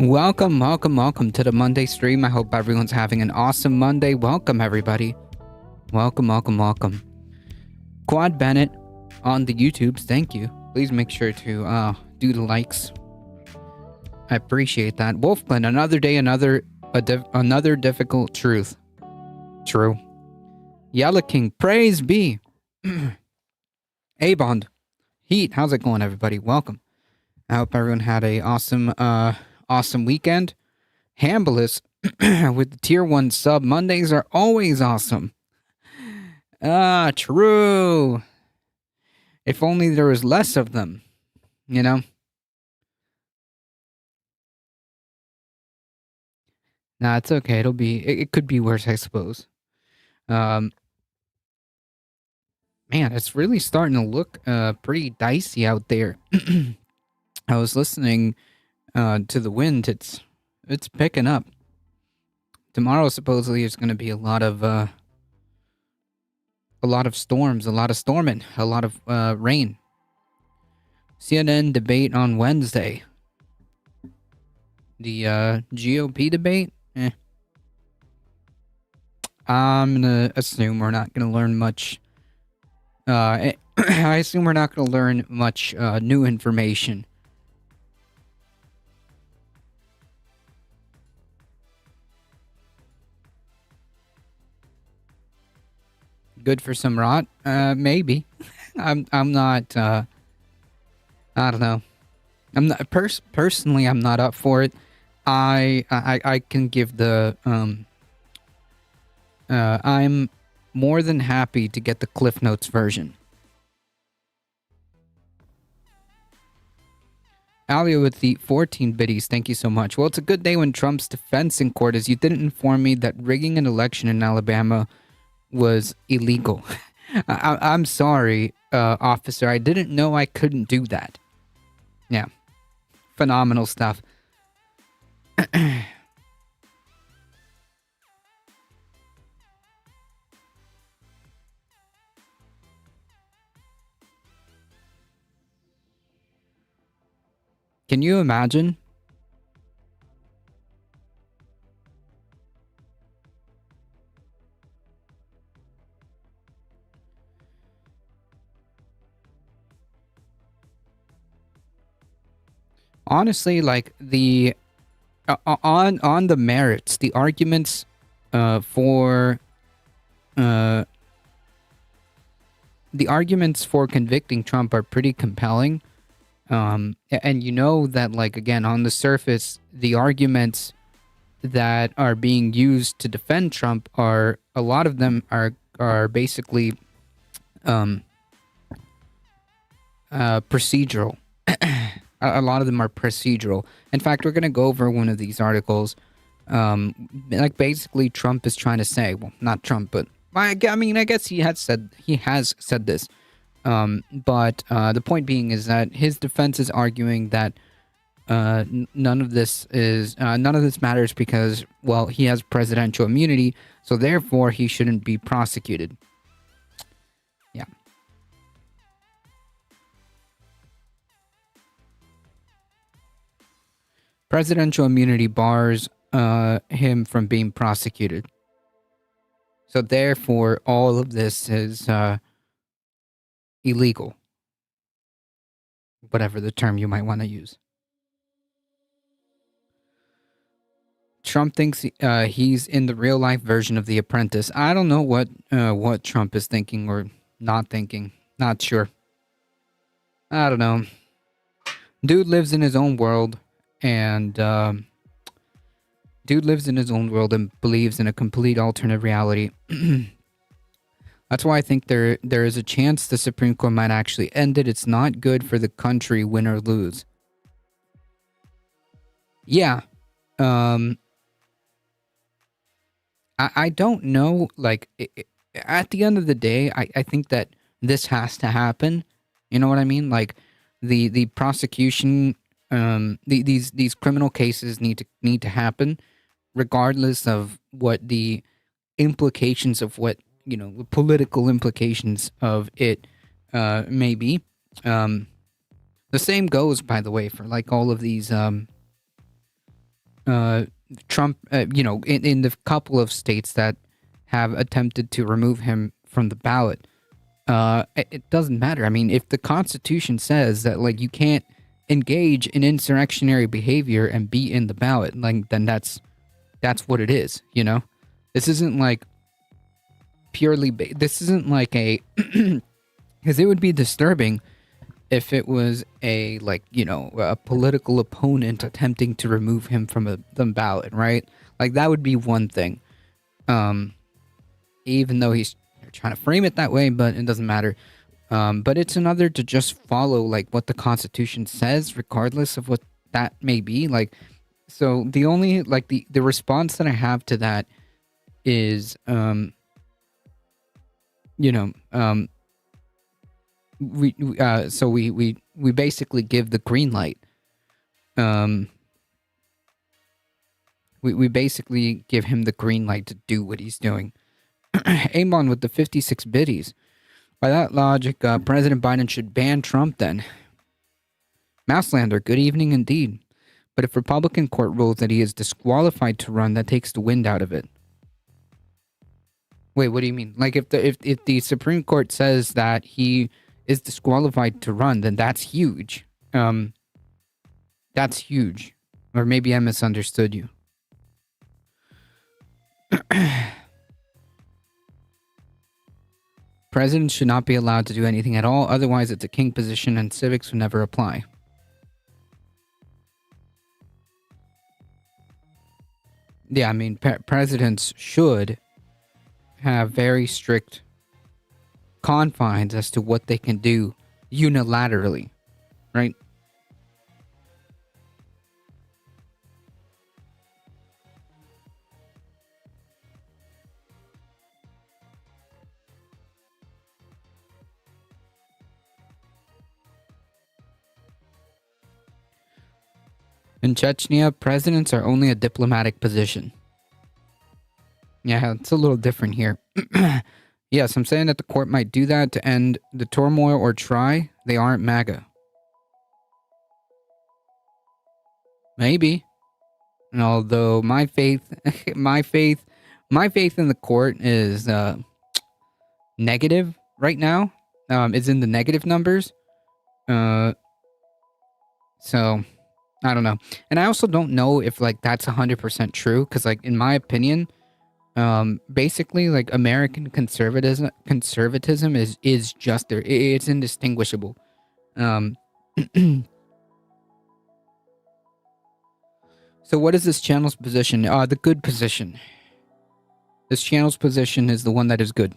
Welcome to the Monday stream. I hope everyone's having an awesome Monday. Welcome, everybody. Welcome. Quad Bennett on the YouTubes, thank you. Please make sure to do the likes. I appreciate that. Wolfman, another day, another difficult truth. True. Yellow King, praise be. A-Bond. Heat, how's it going, everybody? Welcome. I hope everyone had a awesome weekend. Hambulis with the tier 1 sub. Mondays are always awesome. True. If only there was less of them, you know? Nah, it's okay. It could be worse, I suppose. Man, it's really starting to look pretty dicey out there. I was listening to the wind. It's picking up. Tomorrow supposedly is going to be a lot of storms, a lot of storming, a lot of rain. CNN debate on Wednesday. The GOP debate? I'm gonna assume we're not gonna learn much. I assume we're not gonna learn much new information. Good for some rot? Maybe. I'm not. I don't know. I'm not personally. I'm not up for it. I can give the I'm more than happy to get the Cliff Notes version. Alia with the 14 biddies, thank you so much. Well, it's a good day when Trump's defense in court is you didn't inform me that rigging an election in Alabama was illegal. I'm sorry, officer. I didn't know I couldn't do that. Yeah. Phenomenal stuff. Can you imagine? Honestly, like the on the merits, the arguments for the arguments for convicting Trump are pretty compelling. And you know that, like, again, on the surface, the arguments that are being used to defend Trump are, a lot of them are basically procedural. A lot of them are procedural. In fact, we're going to go over one of these articles. Like, basically, Trump is trying to say, well, not Trump, but I mean, I guess he has said this. But the point being is that his defense is arguing that none of this matters because, well, he has presidential immunity, so therefore he shouldn't be prosecuted. Yeah. Presidential immunity bars him from being prosecuted. So therefore, all of this is illegal. Whatever the term you might want to use. Trump thinks he's in the real life version of The Apprentice. I don't know what Trump is thinking or not thinking. Not sure. I don't know. Dude lives in his own world, and believes in a complete alternate reality. That's why I think there is a chance the Supreme Court might actually end it. It's not good for the country, win or lose. Yeah. I don't know, like, at the end of the day, I think that this has to happen. You know what I mean? Like, the prosecution, these criminal cases need to happen, regardless of what the implications of what, you know, the political implications of it may be. The same goes, by the way, for like all of these uh, Trump, in the couple of states that have attempted to remove him from the ballot, it doesn't matter. I mean, if the Constitution says that like you can't engage in insurrectionary behavior and be in the ballot, like then that's what it is. This isn't like this isn't like a because it would be disturbing if it was a a political opponent attempting to remove him from the ballot, right? Like that would be one thing. Um, even though he's trying to frame it that way, but it doesn't matter. But it's another to just follow like what the Constitution says, regardless of what that may be. Like, so the only like the response that I have to that is you know we basically give the green light. Um, we basically give him the green light to do what he's doing. Amon with the 56 biddies. By that logic, President Biden should ban Trump then. Mouselander, good evening indeed. But if Republican court rules that he is disqualified to run, that takes the wind out of it. Wait, what do you mean? Like if the Supreme Court says that he is disqualified to run, then that's huge. That's huge. Or maybe I misunderstood you. Presidents should not be allowed to do anything at all, otherwise it's a king position and civics would never apply. Yeah, I mean, presidents should have very strict confines as to what they can do unilaterally, right? In Chechnya, presidents are only a diplomatic position. Yeah, it's a little different here. Yes, I'm saying that the court might do that to end the turmoil or try. They aren't MAGA. Maybe. Although my faith, my faith in the court is negative right now. It's in the negative numbers. So I don't know. And I also don't know if like that's 100% true because like in my opinion, basically like American conservatism is just there. It's indistinguishable. So what is this channel's position? The good position. This channel's position is the one that is good.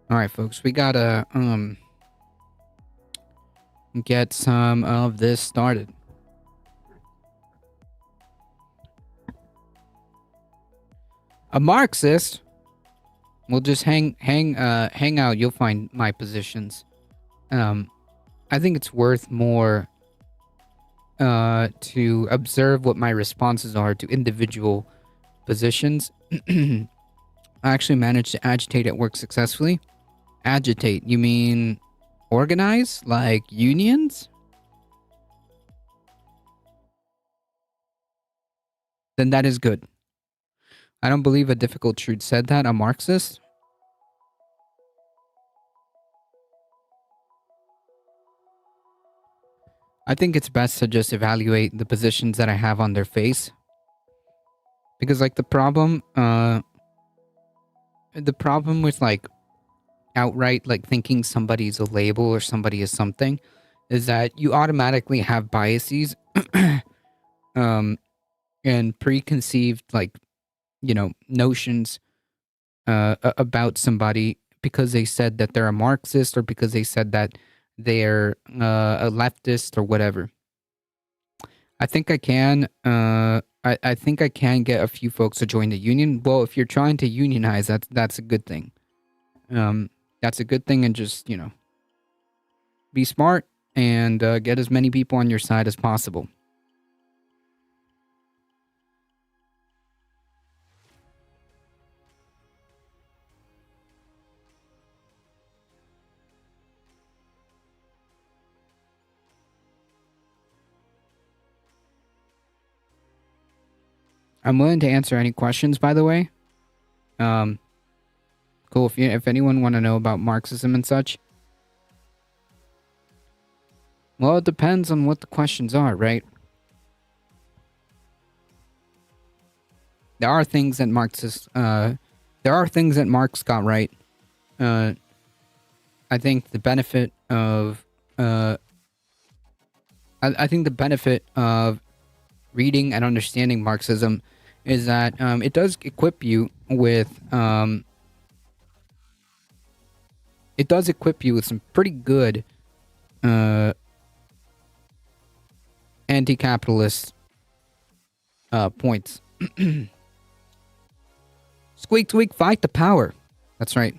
All right, folks, we gotta get some of this started. A Marxist will just hang out. You'll find my positions. I think it's worth more to observe what my responses are to individual positions. I actually managed to agitate at work successfully. Agitate, you mean organize? Like unions? Then that is good. I don't believe a difficult truth said that. A Marxist? I think it's best to just evaluate the positions that I have on their face. Because like the problem with like outright like thinking somebody's a label or somebody is something is that you automatically have biases and preconceived like notions about somebody because they said that they're a Marxist or because they said that they're a leftist or whatever. I think I can I think I can get a few folks to join the union. Well, if you're trying to unionize, that's a good thing. That's a good thing, and just be smart and get as many people on your side as possible. I'm willing to answer any questions, by the way. Um, cool. If anyone want to know about Marxism and such, well, it depends on what the questions are, right? There are things that Marx got right. Uh, I think the benefit of I think the benefit of reading and understanding Marxism is that it does equip you with some pretty good anti-capitalist points. Squeak, squeak, fight the power. That's right.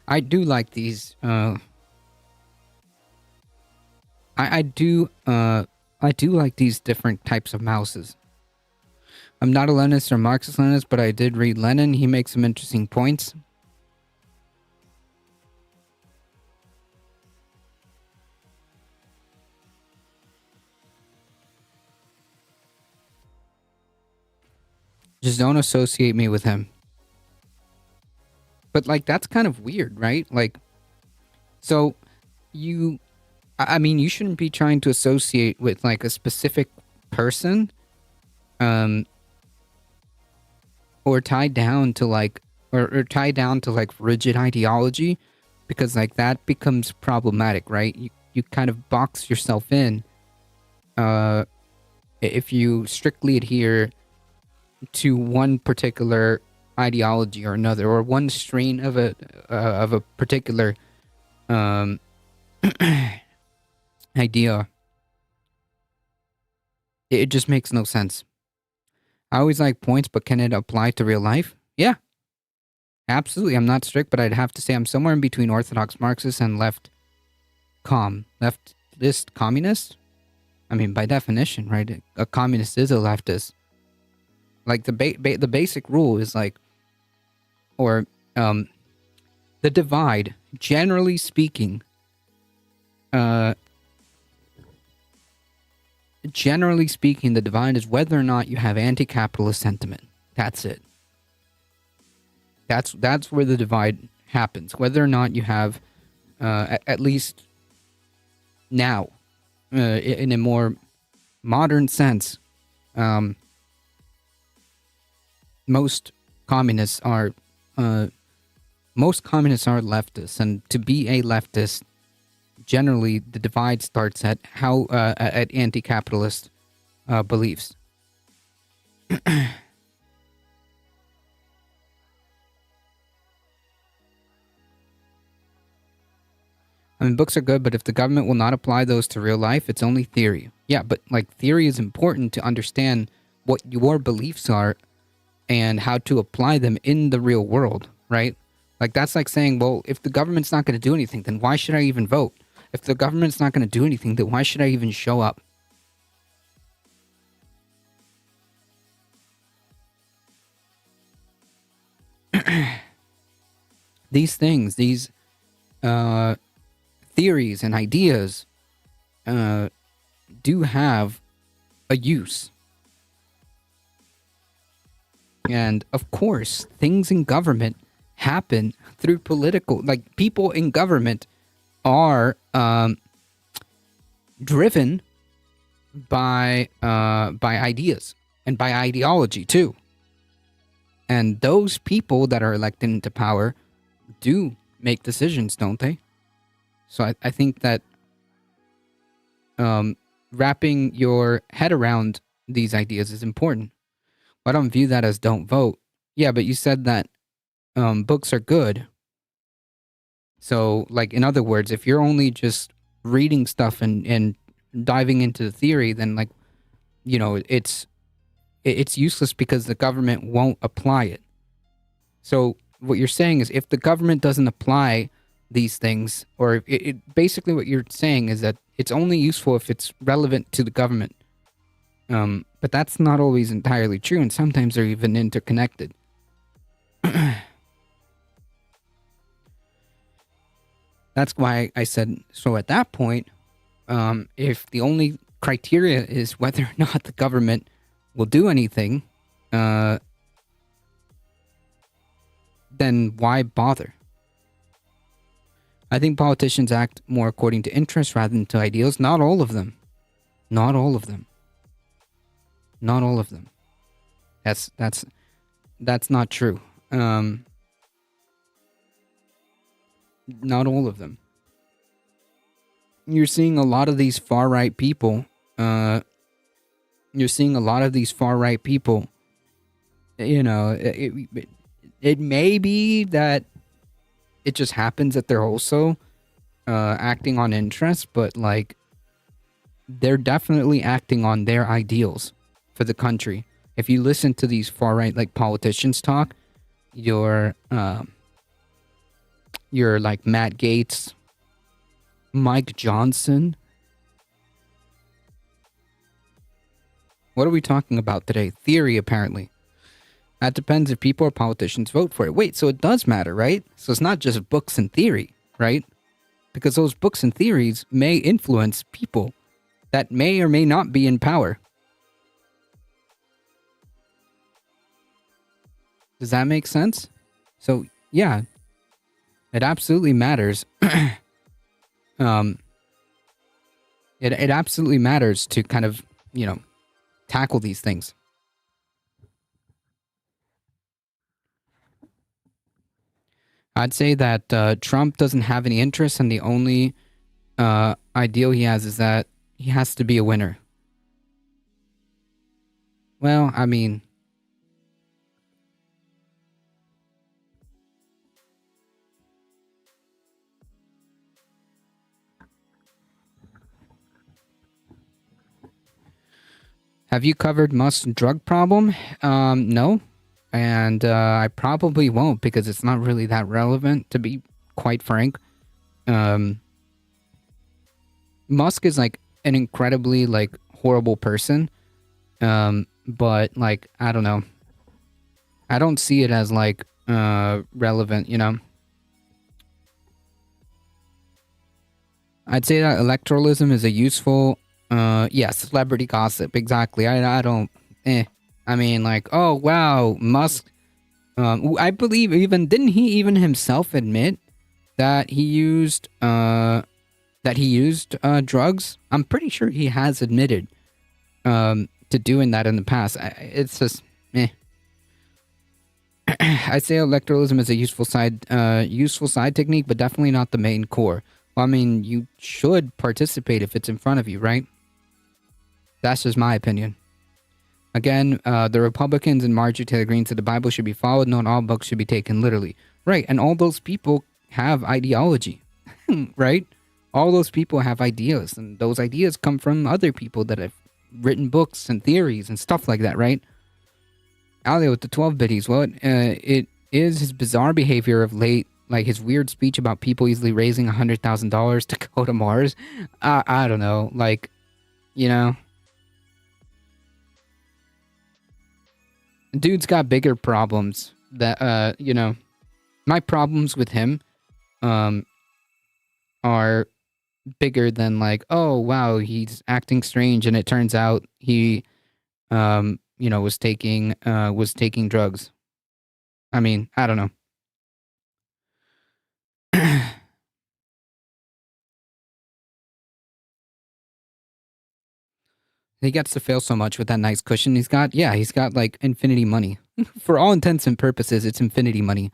I do like these. I do like these different types of mouses. I'm not a Leninist or Marxist-Leninist, but I did read Lenin. He makes some interesting points. Just don't associate me with him. But, like, that's kind of weird, right? Like, so I mean, you shouldn't be trying to associate with, like, a specific person, or tied down to, like, or tied down to, like, rigid ideology, because, like, that becomes problematic, right? You kind of box yourself in, if you strictly adhere to one particular ideology or another, or one strain of a particular idea. It just makes no sense. I always like points, but can it apply to real life? Yeah, absolutely. I'm not strict, but I'd have to say I'm somewhere in between orthodox Marxist and leftist communist. I mean, by definition, right? A communist is a leftist. Like, the basic rule is, like, or the divide, generally speaking, the divide is whether or not you have anti-capitalist sentiment. That's it. That's where the divide happens. Whether or not you have, at least now, in a more modern sense, most communists are leftists, and to be a leftist, generally the divide starts at at anti-capitalist beliefs. I mean, books are good, but if the government will not apply those to real life, it's only theory. Yeah, but, like, theory is important to understand what your beliefs are and how to apply them in the real world, right? Like, that's like saying, well, if the government's not going to do anything, then why should I even vote? If the government's not going to do anything, then why should I even show up? These things, these theories and ideas do have a use. And, of course, things in government happen through political... Like, people in government are driven by ideas and by ideology, too. And those people that are elected into power do make decisions, don't they? So I think that wrapping your head around these ideas is important. I don't view that as don't vote. Yeah, but you said that books are good. So, like, in other words, if you're only just reading stuff and diving into the theory, then, like, you know, it's useless because the government won't apply it. So what you're saying is if the government doesn't apply these things, or basically what you're saying is that it's only useful if it's relevant to the government. But that's not always entirely true, and sometimes they're even interconnected. That's why I said, so at that point, if the only criteria is whether or not the government will do anything, then why bother? I think politicians act more according to interests rather than to ideals. Not all of them. Not all of them. Not all of them. That's not true. Not all of them. You're seeing a lot of these far right people. You're seeing a lot of these far right people. You know, it may be that it just happens that they're also acting on interest, but like they're definitely acting on their ideals for the country. If you listen to these far right like politicians talk, you're like Matt Gaetz, Mike Johnson. What are we talking about today? Theory, apparently. That depends if people or politicians vote for it. Wait, so it does matter, right? So it's not just books and theory, right? Because those books and theories may influence people that may or may not be in power. Does that make sense? So, yeah, it absolutely matters. It absolutely matters to kind of, tackle these things. I'd say that Trump doesn't have any interest, and the only ideal he has is that he has to be a winner. Well, I mean, have you covered Musk's drug problem? No. And I probably won't because it's not really that relevant, to be quite frank. Musk is like an incredibly like horrible person. But like, I don't know. I don't see it as like relevant, I'd say that electoralism is a useful celebrity gossip, exactly. I don't I mean, like, oh wow, Musk. I believe didn't he even himself admit that he used drugs? I'm pretty sure he has admitted to doing that in the past. It's just I'd say electoralism is a useful side technique, but definitely not the main core. Well, I mean, you should participate if it's in front of you, right? That's just my opinion. Again, the Republicans and Marjorie Taylor Greene said the Bible should be followed, not all books should be taken literally. Right, and all those people have ideology, right? All those people have ideas, and those ideas come from other people that have written books and theories and stuff like that, right? Ali with the 12 biddies, well, it is his bizarre behavior of late, like his weird speech about people easily raising $100,000 to go to Mars. I don't know, like, dude's got bigger problems that my problems with him are bigger than like, oh wow, he's acting strange and it turns out he was taking drugs. I mean, I don't know. He gets to fail so much with that nice cushion he's got. Yeah, he's got like infinity money. For all intents and purposes, it's infinity money.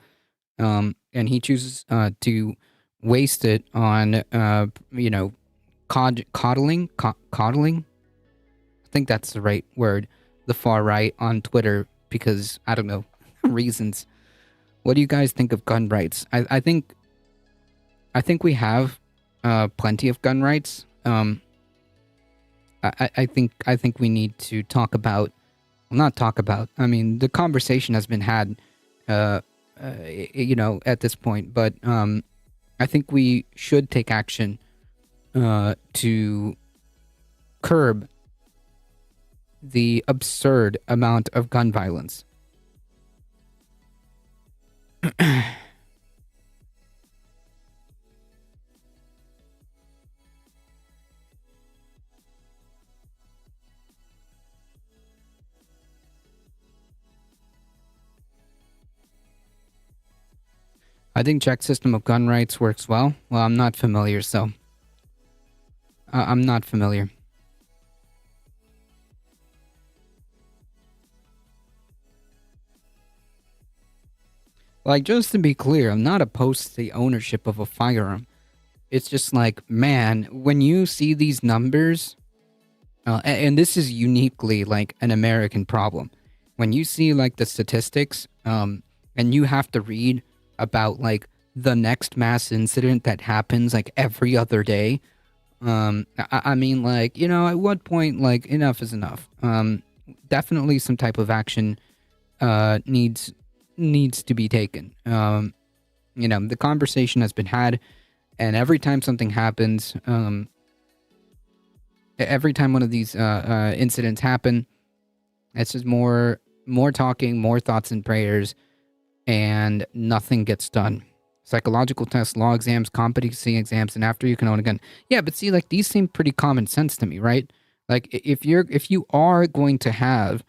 And he chooses to waste it on coddling. Coddling. I think that's the right word. The far right on Twitter because I don't know reasons. What do you guys think of gun rights? I think we have plenty of gun rights. I think we need to talk about, well, not talk about. I mean, the conversation has been had at this point. But I think we should take action to curb the absurd amount of gun violence. I think Czech system of gun rights works well. Well, I'm not familiar, so I'm not familiar. Like, just to be clear, I'm not opposed to the ownership of a firearm. It's just like, man, when you see these numbers, and this is uniquely like an American problem. When you see like the statistics, and you have to read about like the next mass incident that happens like every other day, I mean, like, at what point, like, enough is enough. Definitely some type of action needs to be taken. The conversation has been had, and every time something happens, every time one of these incidents happen, it's just more talking, more thoughts and prayers, and nothing gets done. Psychological tests, law exams, competency exams, and after you can own a gun. Yeah, but see, like, these seem pretty common sense to me, right? Like, if you are going to have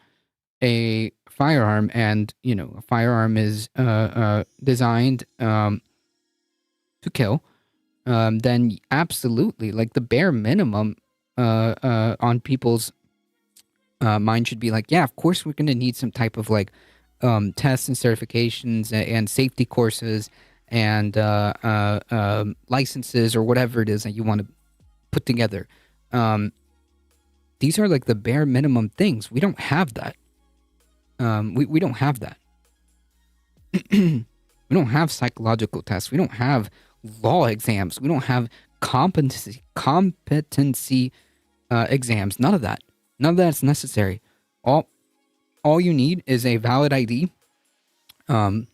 a firearm, and a firearm is designed to kill, then absolutely, like, the bare minimum on people's mind should be like, yeah, of course we're going to need some type of like tests and certifications and safety courses and licenses or whatever it is that you want to put together. These are like the bare minimum things. We don't have that. We don't have that. We don't have psychological tests. We don't have law exams. We don't have competency exams. None of that. None of that's necessary. All you need is a valid ID, and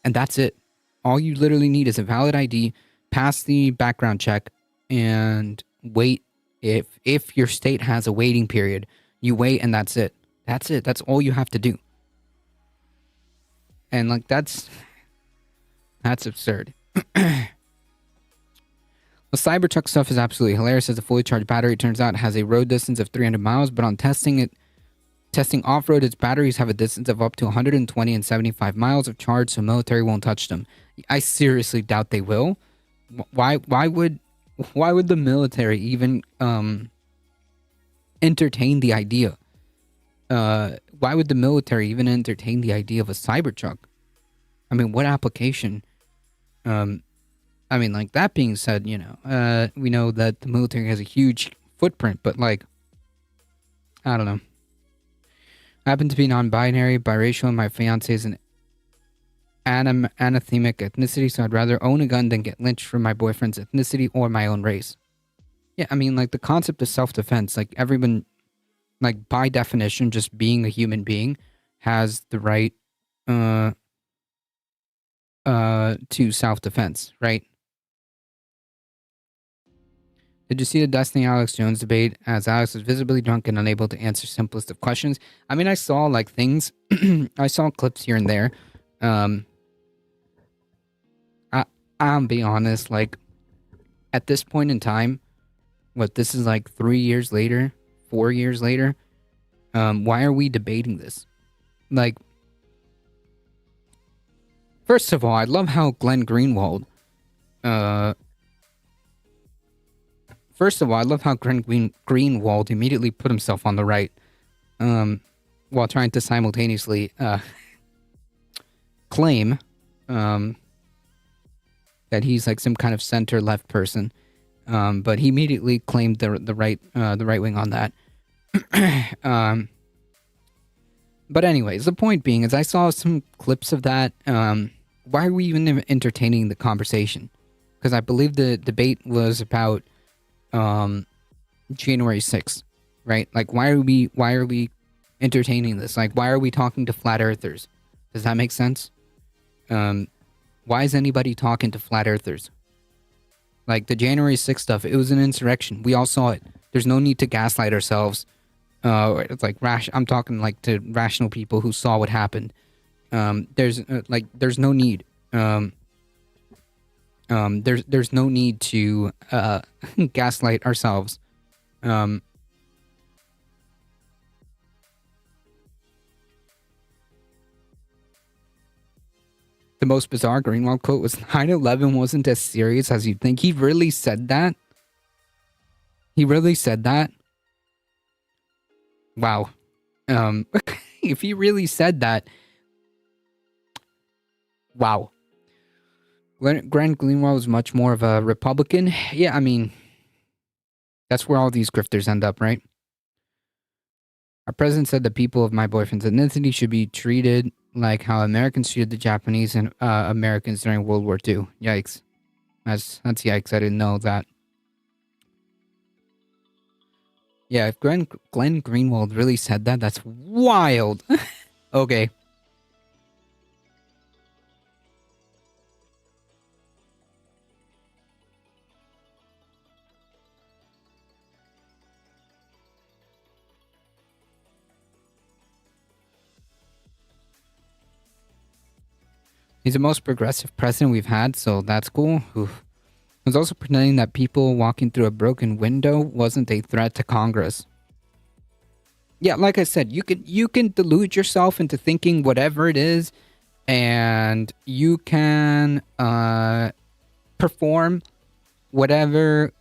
that's it. All you literally need is a valid ID, pass the background check, and wait. If your state has a waiting period, you wait, and that's it. That's it. That's all you have to do. And like that's absurd. The Cybertruck stuff is absolutely hilarious. As a fully charged battery, it turns out it has a road distance of 300 miles, but on testing off-road, its batteries have a distance of up to 120 and 75 miles of charge, so military won't touch them. I seriously doubt they will. Why would the military even entertain the idea? Why would the military even entertain the idea of a Cybertruck? I mean, what application? I mean, like, that being said, we know that the military has a huge footprint, but, like, I don't know. I happen to be non-binary, biracial, and my fiance is an anathemic ethnicity, so I'd rather own a gun than get lynched for my boyfriend's ethnicity or my own race. Yeah, I mean, like, the concept of self-defense, like, everyone, like, by definition, just being a human being has the right to self-defense, right? Did you see the Destiny Alex Jones debate, as Alex was visibly drunk and unable to answer simplest of questions? I mean, I saw like things, I saw clips here and there. I'll be honest, like, at this point in time, this is like 3 years later, 4 years later, why are we debating this? Like, first of all, I love how Glenn Greenwald, Greenwald immediately put himself on the right, while trying to simultaneously claim that he's like some kind of center-left person. But he immediately claimed the right wing on that. But anyways, the point being is I saw some clips of that. Why are we even entertaining the conversation? Because I believe the debate was about January 6th, right? Like, why are we entertaining this? Like, why are we talking to flat earthers? Does that make sense? Um, why is anybody talking to flat earthers? Like the January 6th stuff, it was an insurrection. We all saw it. There's no need to gaslight ourselves. It's like I'm talking like to rational people who saw what happened. There's no need. There's no need to gaslight ourselves. Um, the most bizarre Greenwald quote was 9/11 wasn't as serious as you'd think. He really said that? He really said that? Wow. If he really said that, wow. Grant Greenwald was much more of a Republican. Yeah, I mean, that's where all these grifters end up, right? Our president said the people of my boyfriend's ethnicity should be treated like how Americans treated the Japanese and Americans during World War II. Yikes. That's yikes. I didn't know that. Yeah, if Glenn Greenwald really said that, that's wild. Okay. He's the most progressive president we've had, so that's cool. Oof. He was also pretending that people walking through a broken window wasn't a threat to Congress. Yeah, like I said, you can delude yourself into thinking whatever it is, and you can perform whatever,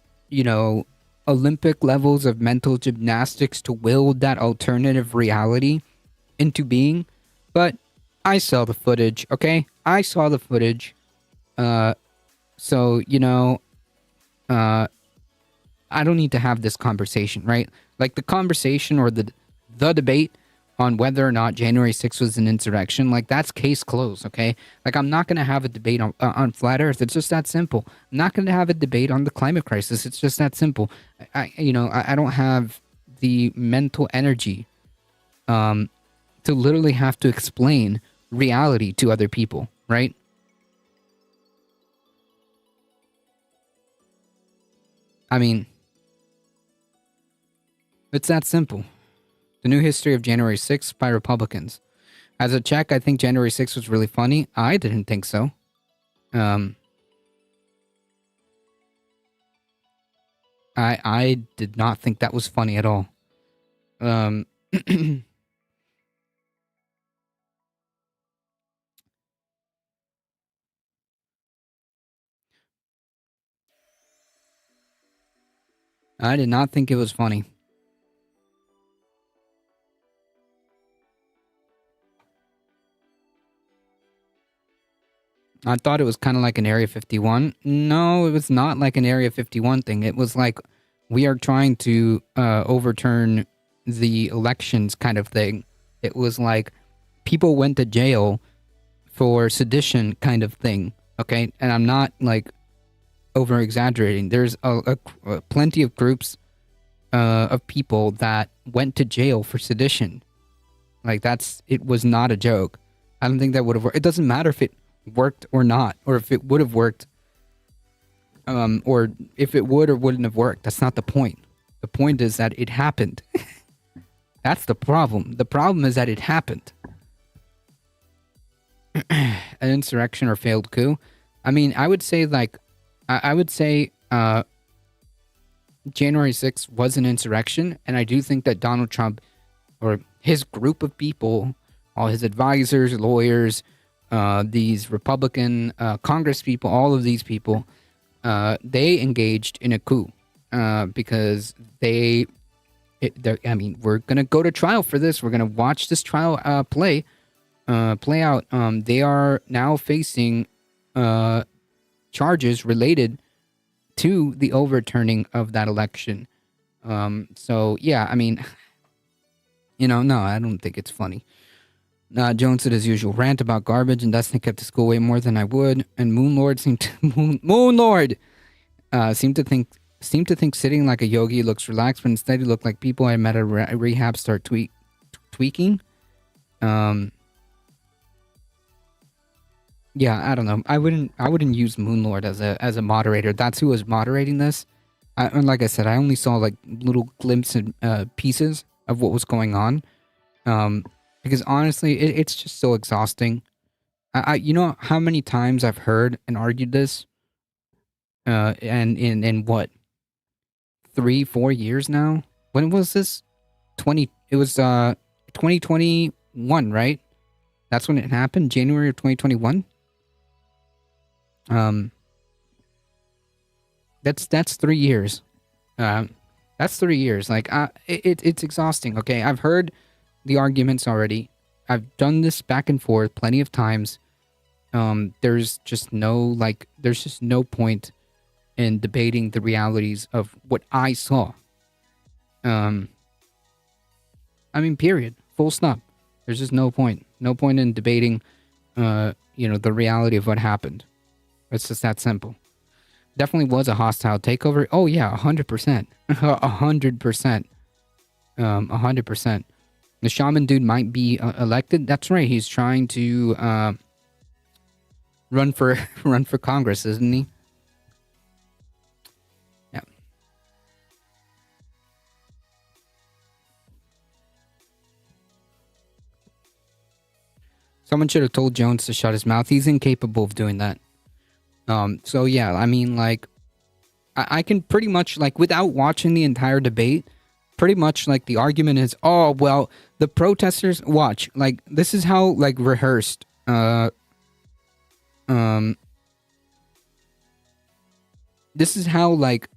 Olympic levels of mental gymnastics to will that alternative reality into being. But I saw the footage, okay? I saw the footage. So, I don't need to have this conversation, right? Like the conversation or the debate on whether or not January 6th was an insurrection, like that's case closed, okay? Like I'm not going to have a debate on flat earth. It's just that simple. I'm not going to have a debate on the climate crisis. It's just that simple. I don't have the mental energy to literally have to explain reality to other people, right? I mean, it's that simple. The New History of January 6th by Republicans. As a check, I think January 6th was really funny. I didn't think so. I did not think that was funny at all. I did not think it was funny. I thought it was kind of like an Area 51. No, it was not like an Area 51 thing. It was like we are trying to overturn the elections kind of thing. It was like people went to jail for sedition kind of thing. Okay, and I'm not like over exaggerating. There's a plenty of groups of people that went to jail for sedition. Like it was not a joke. I don't think that would have worked. It doesn't matter if it worked or not, or if it would have worked, or if it would or wouldn't have worked. That's not the point. The point is that it happened. That's the problem. The problem is that it happened. An insurrection or failed coup. I mean, I would say January 6th was an insurrection, and I do think that Donald Trump or his group of people, all his advisors, lawyers, these Republican Congress people, all of these people, they engaged in a coup because we're going to go to trial for this. We're going to watch this trial play out. They are now facing charges related to the overturning of that election. So, yeah, I mean, no, I don't think it's funny. Jones did as usual rant about garbage, and Dustin kept to school way more than I would. And Moonlord seemed to think sitting like a yogi looks relaxed, but instead he looked like people I met at rehab start tweaking. Yeah, I don't know. I wouldn't use Moonlord as a moderator. That's who was moderating this. And like I said, I only saw like little glimpses, pieces of what was going on. Um, because honestly, it's just so exhausting. You know how many times I've heard and argued this, and in what 3 4 years now? When was this? 20. It was 2021, right? That's when it happened, January of 2021. Um, that's 3 years. Um, that's 3 years. Like, it's exhausting. Okay, I've heard the arguments already. I've done this back and forth plenty of times. There's just no point in debating the realities of what I saw. Um, I mean, period. Full stop. There's just no point. No point in debating, the reality of what happened. It's just that simple. Definitely was a hostile takeover. Oh yeah, 100%, 100%, 100%. The shaman dude might be elected. That's right. He's trying to run for run for Congress, isn't he? Yeah. Someone should have told Jones to shut his mouth. He's incapable of doing that. So yeah, I mean, like, I can pretty much, like, without watching the entire debate, pretty much like the argument is, oh well, the protesters watch, like, this is how, like, rehearsed um this is how, like,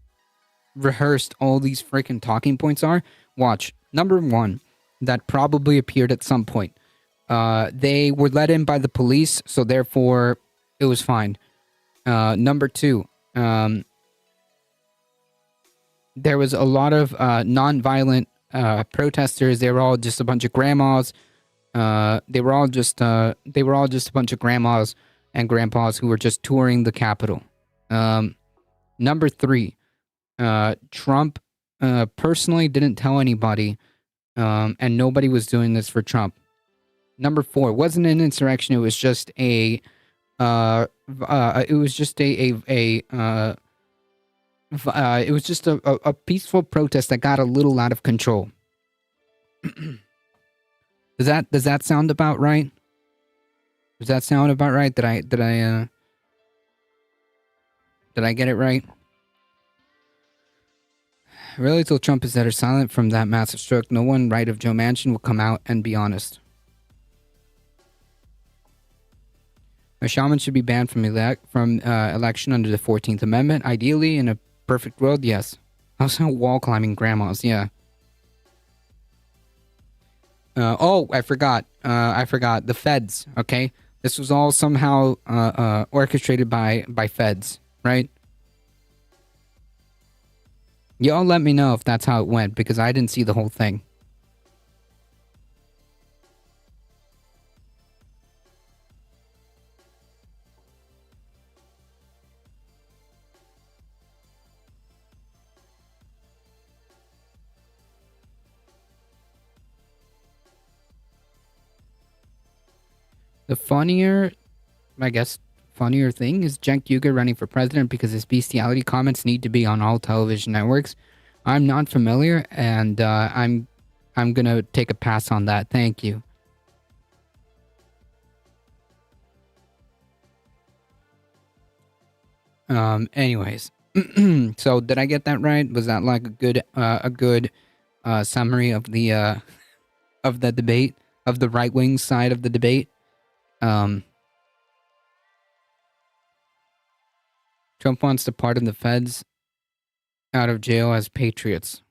rehearsed all these freaking talking points are. Watch. Number one, that probably appeared at some point. They were let in by the police, so therefore it was fine. Number two, there was a lot of non-violent protesters. They were all just a bunch of grandmas. They were all just a bunch of grandmas and grandpas who were just touring the Capitol. Number three, Trump personally didn't tell anybody, and nobody was doing this for Trump. Number four, it wasn't an insurrection. It was just a it was just it was just a peaceful protest that got a little out of control. Does that sound about right? Does that sound about right? Did I get it right? Really, till Trump is dead or silent from that massive stroke, no one right of Joe Manchin will come out and be honest. A shaman should be banned from election under the 14th Amendment. Ideally, in a perfect world, yes. Also, wall climbing grandmas, yeah. Oh, I forgot. The feds. Okay, this was all somehow orchestrated by feds, right? Y'all let me know if that's how it went, because I didn't see the whole thing. The funnier, I guess, funnier thing is Cenk Uygur running for president because his bestiality comments need to be on all television networks. I'm not familiar, and I'm gonna take a pass on that. Thank you. Anyways, so did I get that right? Was that like a good summary of the debate, of the right wing side of the debate? Um, Trump wants to pardon the feds out of jail as patriots.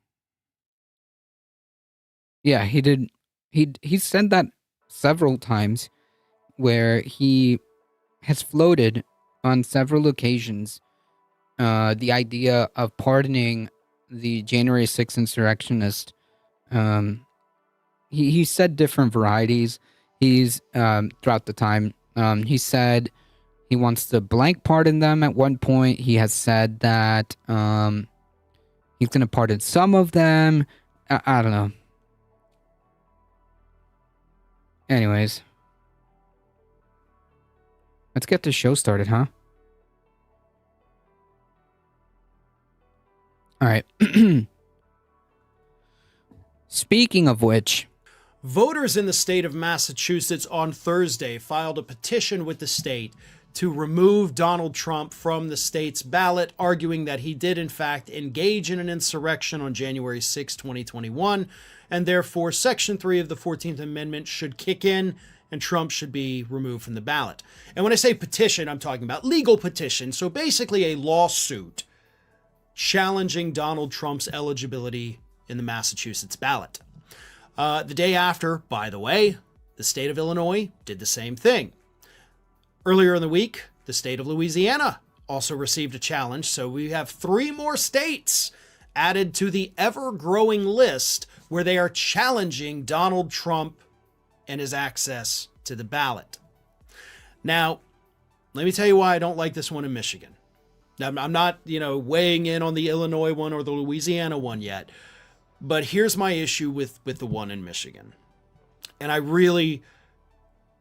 Yeah, he did. He said that several times, where he has floated on several occasions the idea of pardoning the January 6th insurrectionists. Um, he said different varieties. He's throughout the time. He said he wants to blank pardon them. At one point, he has said that he's going to pardon some of them. I don't know. Anyways, Let's get the show started, huh? All right. Speaking of which, voters in the state of Massachusetts on Thursday filed a petition with the state to remove Donald Trump from the state's ballot, arguing that he did in fact engage in an insurrection on January 6, 2021, and therefore Section 3 of the 14th Amendment should kick in and Trump should be removed from the ballot. And when I say petition, I'm talking about legal petition, so basically a lawsuit challenging Donald Trump's eligibility in the Massachusetts ballot. The day after, by the way, the state of Illinois did the same thing. Earlier in the week, the state of Louisiana also received a challenge, so we have 3 more states added to the ever-growing list where they are challenging Donald Trump and his access to the ballot. Now, let me tell you why I don't like this one in Michigan. Now, I'm not, weighing in on the Illinois one or the Louisiana one yet, but here's my issue with the one in Michigan. And I really,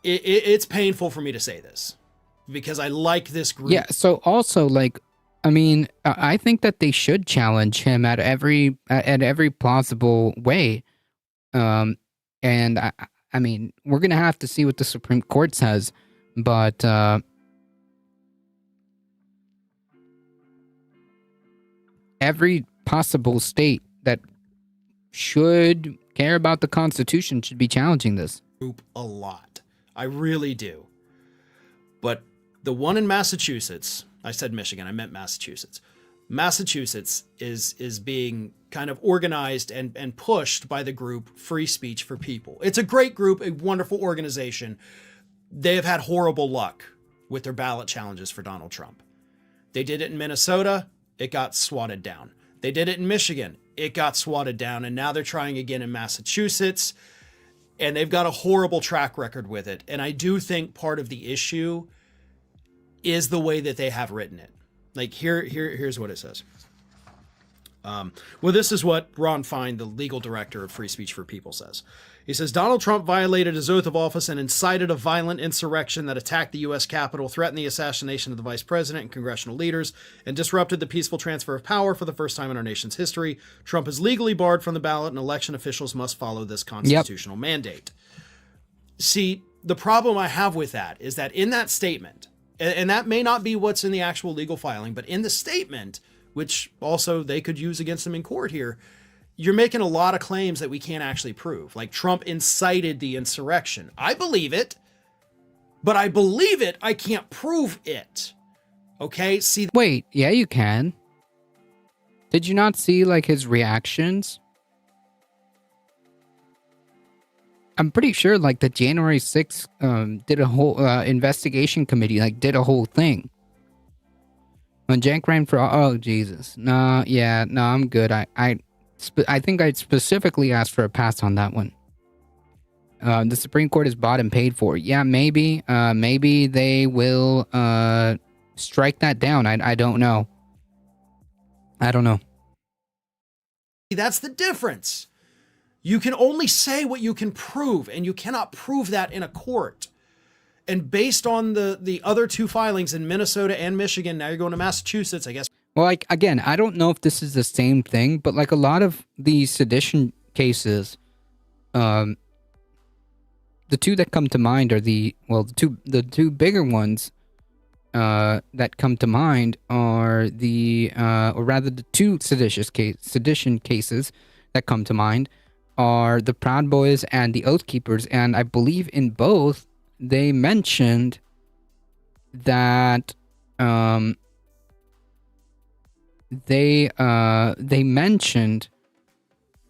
it's painful for me to say this because I like this group. Yeah, so also, I think that they should challenge him at every plausible way. And I mean, we're going to have to see what the Supreme Court says, but every possible state that should care about the Constitution should be challenging this. Group a lot. I really do. But the one in Massachusetts, I said Michigan, I meant Massachusetts. Massachusetts is being kind of organized and pushed by the group Free Speech for People. It's a great group, a wonderful organization. They have had horrible luck with their ballot challenges for Donald Trump. They did it in Minnesota, it got swatted down. They did it in Michigan, it got swatted down, and now they're trying again in Massachusetts, and they've got a horrible track record with it. And I do think part of the issue is the way that they have written it. Like here's what it says. Well, this is what Ron Fine, the legal director of Free Speech for People, says. He says, Donald Trump violated his oath of office and incited a violent insurrection that attacked the U.S. Capitol, threatened the assassination of the vice president and congressional leaders, and disrupted the peaceful transfer of power for the first time in our nation's history. Trump is legally barred from the ballot, and election officials must follow this constitutional mandate. See, the problem I have with that is that in that statement, and that may not be what's in the actual legal filing, but in the statement, which also they could use against them in court here, you're making a lot of claims that we can't actually prove. Like Trump incited the insurrection. I believe it, but I believe it, I can't prove it. Okay? See. Wait, yeah, you can. Did you not see, his reactions? I'm pretty sure, the January 6th did a whole investigation committee, did a whole thing. When Cenk ran for... Oh, Jesus. No, I'm good. I think I specifically asked for a pass on that one. The Supreme Court is bought and paid for. Yeah, maybe. Maybe they will strike that down. I don't know. I don't know. That's the difference. You can only say what you can prove, and you cannot prove that in a court. And based on the other 2 filings in Minnesota and Michigan, now you're going to Massachusetts, I guess. Well, again, I don't know if this is the same thing, but a lot of these sedition cases, the 2 that come to mind are the two bigger ones that come to mind are the 2 sedition cases that come to mind are the Proud Boys and the Oath Keepers, and I believe in both they mentioned that they mentioned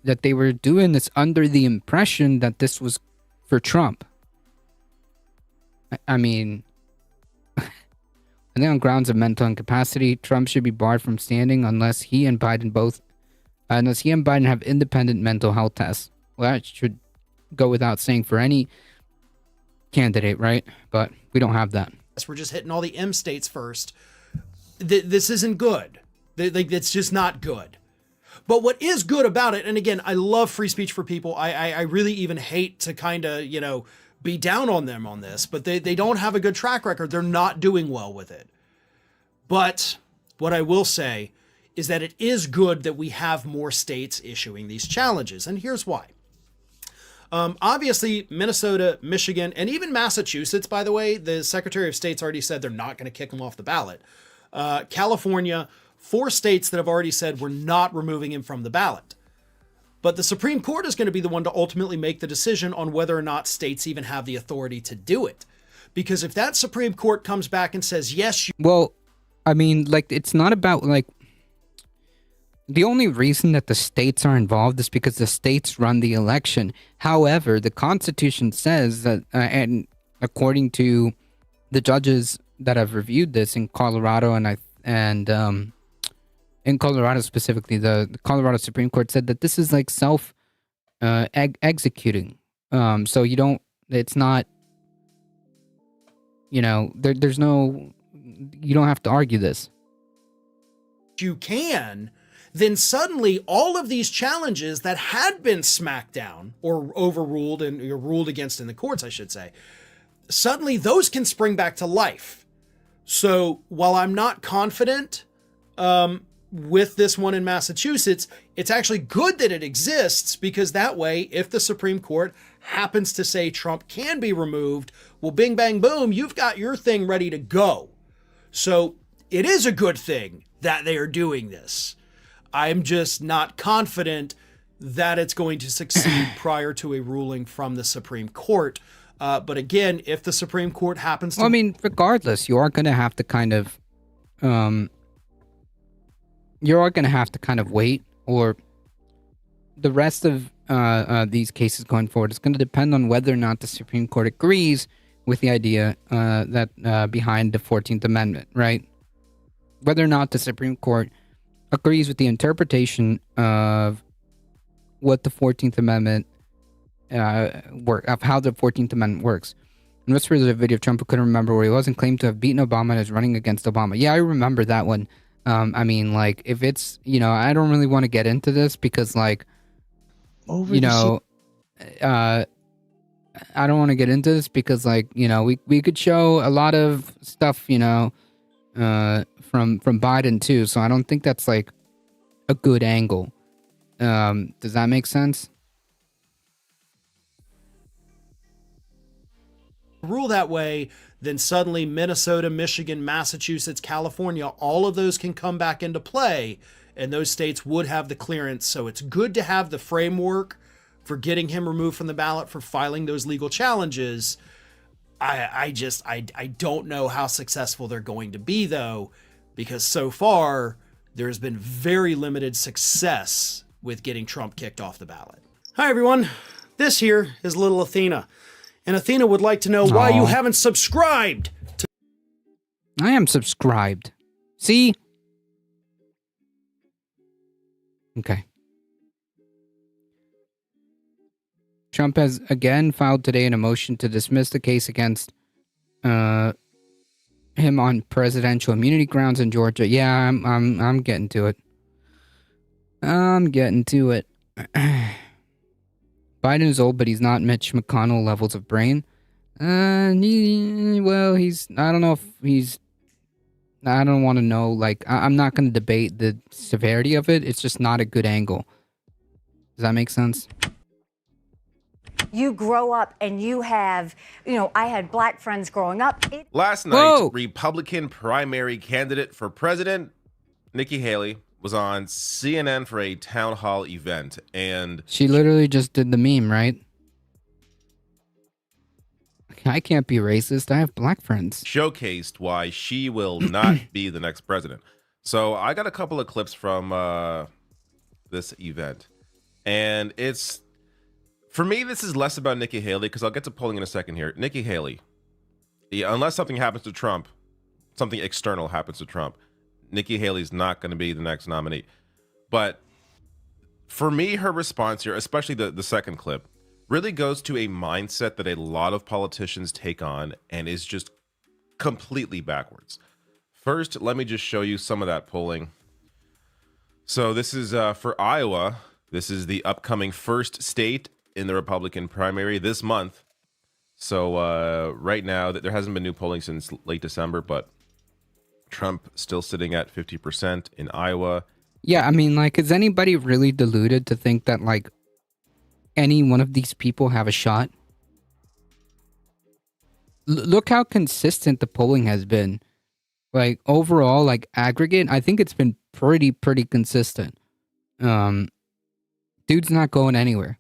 that they were doing this under the impression that this was for Trump. I mean, I think on grounds of mental incapacity, Trump should be barred from standing unless he and Biden have independent mental health tests. Well, that should go without saying for any candidate, right? But we don't have that. We're just hitting all the M states first. This isn't good. It's just not good. But what is good about it, and again, I love Free Speech for People. I really even hate to kind of, be down on them on this, but they don't have a good track record. They're not doing well with it. But what I will say is that it is good that we have more states issuing these challenges. And here's why. Obviously, Minnesota, Michigan, and even Massachusetts, by the way, the Secretary of State's already said they're not going to kick him off the ballot. California, 4 states that have already said we're not removing him from the ballot. But the Supreme Court is going to be the one to ultimately make the decision on whether or not states even have the authority to do it. Because if that Supreme Court comes back and says, yes, Well, I mean, like, it's not about, like, the only reason that the states are involved is because the states run the election. However, the Constitution says that, and according to the judges that have reviewed this in Colorado and in Colorado specifically, the Colorado Supreme Court said that this is like executing. So you don't. It's not. You know, there's no. You don't have to argue this. you can, then suddenly all of these challenges that had been smacked down or overruled and ruled against in the courts, I should say, suddenly those can spring back to life. So while I'm not confident with this one in Massachusetts, it's actually good that it exists, because that way, if the Supreme Court happens to say Trump can be removed, well, bing, bang, boom, you've got your thing ready to go. So it is a good thing that they are doing this. I'm just not confident that it's going to succeed prior to a ruling from the Supreme Court. But again, if the Supreme Court happens to... Well, I mean, regardless, you are going to have to kind of... you are going to have to kind of wait, or the rest of these cases going forward is going to depend on whether or not the Supreme Court agrees with the idea that behind the 14th Amendment, right? Whether or not the Supreme Court agrees with the interpretation of what the 14th Amendment of how the 14th Amendment works. And this was a video of Trump who couldn't remember where he was and claimed to have beaten Obama and is running against Obama. Yeah, I remember that one. I mean, like, if it's, you know, I don't really want to get into this because, like, I don't want to get into this because, like, you know, we could show a lot of stuff, you know, from Biden too. So I don't think that's like a good angle. Does that make sense? Rule that way, then suddenly Minnesota, Michigan, Massachusetts, California, all of those can come back into play, and those states would have the clearance. So it's good to have the framework for getting him removed from the ballot, for filing those legal challenges. I don't know how successful they're going to be, though, because so far there's been very limited success with getting Trump kicked off the ballot. Hi, everyone. This here is little Athena. And Athena would like to know why you haven't subscribed to... I am subscribed. See? Okay. Trump has again filed today in a motion to dismiss the case against him on presidential immunity grounds in Georgia. Yeah, I'm getting to it. I'm getting to it. Biden is old, but he's not Mitch McConnell levels of brain. He's... I don't know if he's... I don't want to know, like... I'm not going to debate the severity of it. It's just not a good angle. Does that make sense? You grow up and you have... You know, I had black friends growing up. Last night, Republican primary candidate for president, Nikki Haley, was on CNN for a town hall event, and she literally just did the meme, right? I can't be racist. I have black friends. Showcased why she will not be the next president. So I got a couple of clips from this event, and it's, for me, this is less about Nikki Haley, because I'll get to polling in a second here. Nikki Haley, unless something happens to Trump, something external happens to Trump, Nikki Haley's not going to be the next nominee. But for me, her response here, especially the second clip, really goes to a mindset that a lot of politicians take on and is just completely backwards. First, let me just show you some of that polling. So this is for Iowa. This is the upcoming first state in the Republican primary this month. So right now, there hasn't been new polling since late December, but Trump still sitting at 50% in Iowa. Yeah, I mean, like, is anybody really deluded to think that, like, any one of these people have a shot? Look how consistent the polling has been. Like, overall, like, aggregate, I think it's been pretty consistent. Dude's not going anywhere.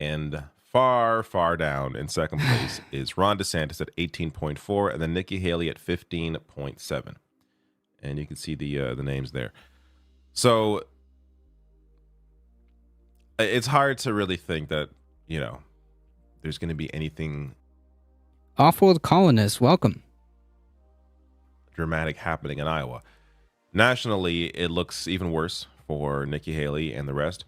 And far down in second place is Ron DeSantis at 18.4, and then Nikki Haley at 15.7. And you can see the names there. So it's hard to really think that, there's going to be anything Off-world colonists, welcome. dramatic happening in Iowa. Nationally, it looks even worse for Nikki Haley and the rest.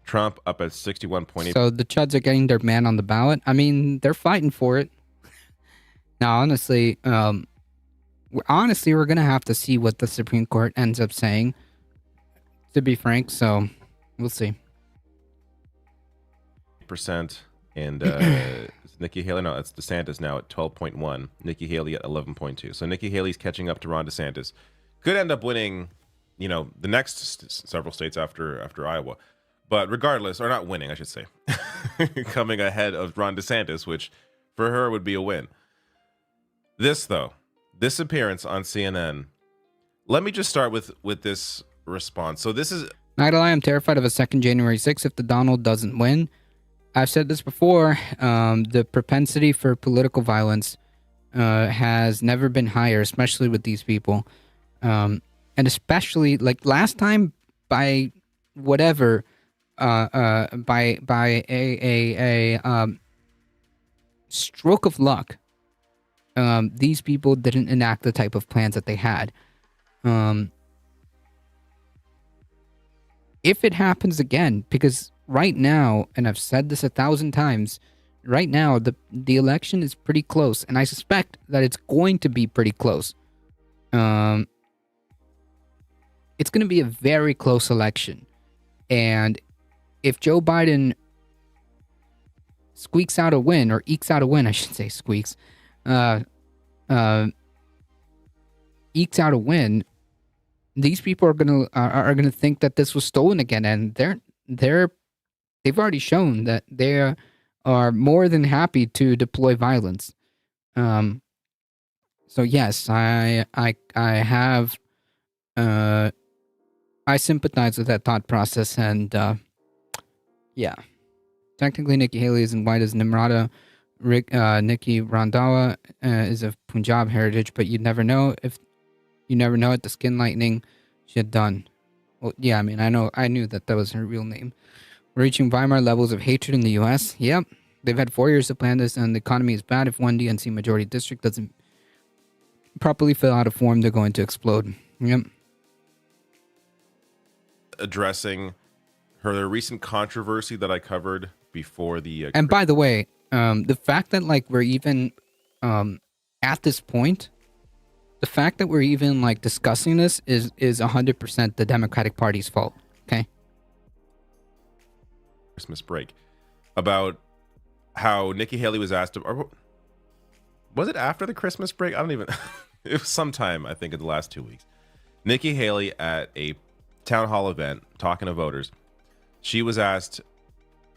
Trump up at 61.8. So the Chuds are getting their man on the ballot. I mean, they're fighting for it. Now, honestly, we're gonna have to see what the Supreme Court ends up saying. To be frank, so we'll see. Percent and Nikki Haley. No, it's DeSantis now at 12.1. Nikki Haley at 11.2. So Nikki Haley's catching up to Ron DeSantis. Could end up winning, the next several states after Iowa. But regardless, or not winning, I should say, coming ahead of Ron DeSantis, which for her would be a win. This appearance on CNN. Let me just start with this response. So this is Not gonna lie, I'm terrified of a second January 6th if the Donald doesn't win. I've said this before. The propensity for political violence has never been higher, especially with these people, and especially like last time by whatever. By a stroke of luck, these people didn't enact the type of plans that they had. If it happens again, because right now, and I've said this 1,000 times, right now the election is pretty close, and I suspect that it's going to be pretty close. It's going to be a very close election, and if Joe Biden squeaks out a win, or ekes out a win, I should say squeaks, ekes out a win, these people are gonna think that this was stolen again, and they've already shown that they are more than happy to deploy violence. So yes, I have I sympathize with that thought process, and yeah. Technically, Nikki Haley isn't white as Nimrata. Nikki Randhawa is of Punjab heritage, but you'd never know if you never know it. The skin lightening she had done. Well, yeah, I mean, I knew that was her real name. Reaching Weimar levels of hatred in the U.S. Yep, they've had 4 years to plan this, and the economy is bad. If one DNC majority district doesn't properly fill out a form, they're going to explode. Yep. Addressing her recent controversy that I covered before the and by the way, the fact that like we're even at this point, the fact that we're even like discussing this is 100% the Democratic Party's fault. Okay. Christmas break about how Nikki Haley was asked, or was it after the Christmas break? I don't even. It was sometime I think in the last 2 weeks. Nikki Haley at a town hall event talking to voters. She was asked,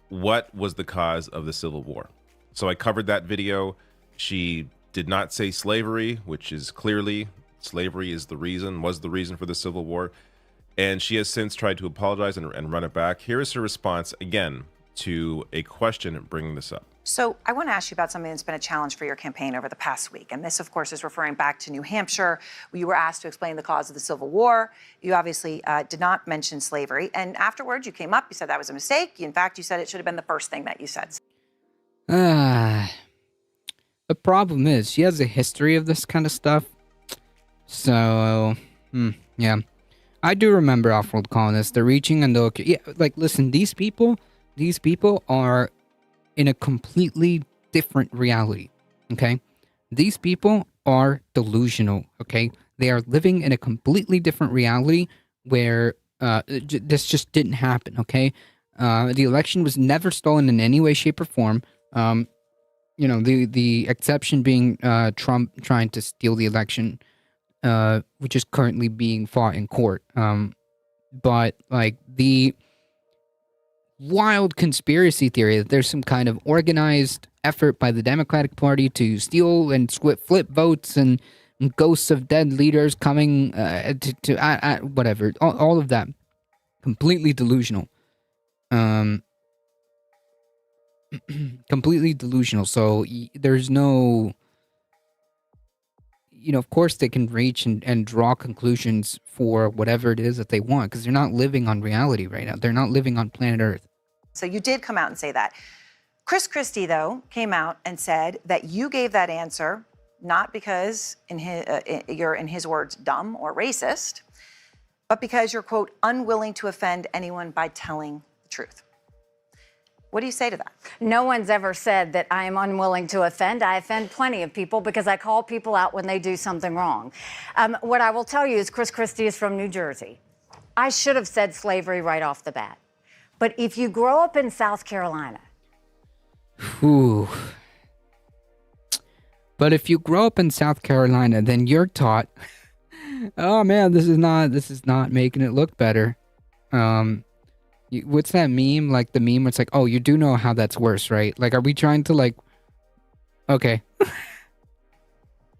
what was the cause of the Civil War? So I covered that video. She did not say slavery, which is clearly slavery was the reason for the Civil War. And she has since tried to apologize and run it back. Here is her response, again, to a question bringing this up. So I want to ask you about something that's been a challenge for your campaign over the past week. And this, of course, is referring back to New Hampshire, where you were asked to explain the cause of the Civil War. You obviously did not mention slavery. And afterwards, you came up, you said that was a mistake. In fact, you said it should have been the first thing that you said. The problem is she has a history of this kind of stuff. So, yeah. I do remember off-world colonists. They're reaching and they'll... Yeah, like, listen, these people are in a completely different reality, okay? These people are delusional, okay? They are living in a completely different reality where this just didn't happen, okay? The election was never stolen in any way, shape, or form. the exception being Trump trying to steal the election, which is currently being fought in court. But like the wild conspiracy theory that there's some kind of organized effort by the Democratic Party to steal and flip votes and ghosts of dead leaders coming to whatever, all of that, completely delusional. Completely delusional. So there's no, of course they can reach and draw conclusions for whatever it is that they want, because they're not living on reality right now. They're not living on planet Earth. So you did come out and say that. Chris Christie, though, came out and said that you gave that answer not because you're, in his words, dumb or racist, but because you're, quote, unwilling to offend anyone by telling the truth. What do you say to that? No one's ever said that I am unwilling to offend. I offend plenty of people because I call people out when they do something wrong. What I will tell you is Chris Christie is from New Jersey. I should have said slavery right off the bat. But if you grow up in South Carolina. Ooh. But if you grow up in South Carolina, then you're taught, oh man, this is not making it look better. What's that meme? Like the meme where it's like, oh, you do know how that's worse, right? Like, are we trying to like, okay.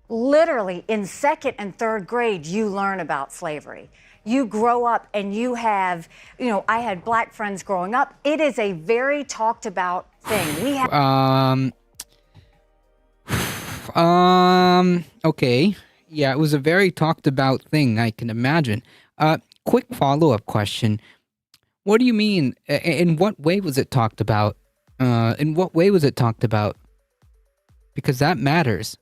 Literally in second and third grade, you learn about slavery. You grow up and you have, I had black friends growing up. It is a very talked about thing. We have. Okay. Yeah, it was a very talked about thing, I can imagine. Quick follow-up question. What do you mean? In what way was it talked about? In what way was it talked about? Because that matters.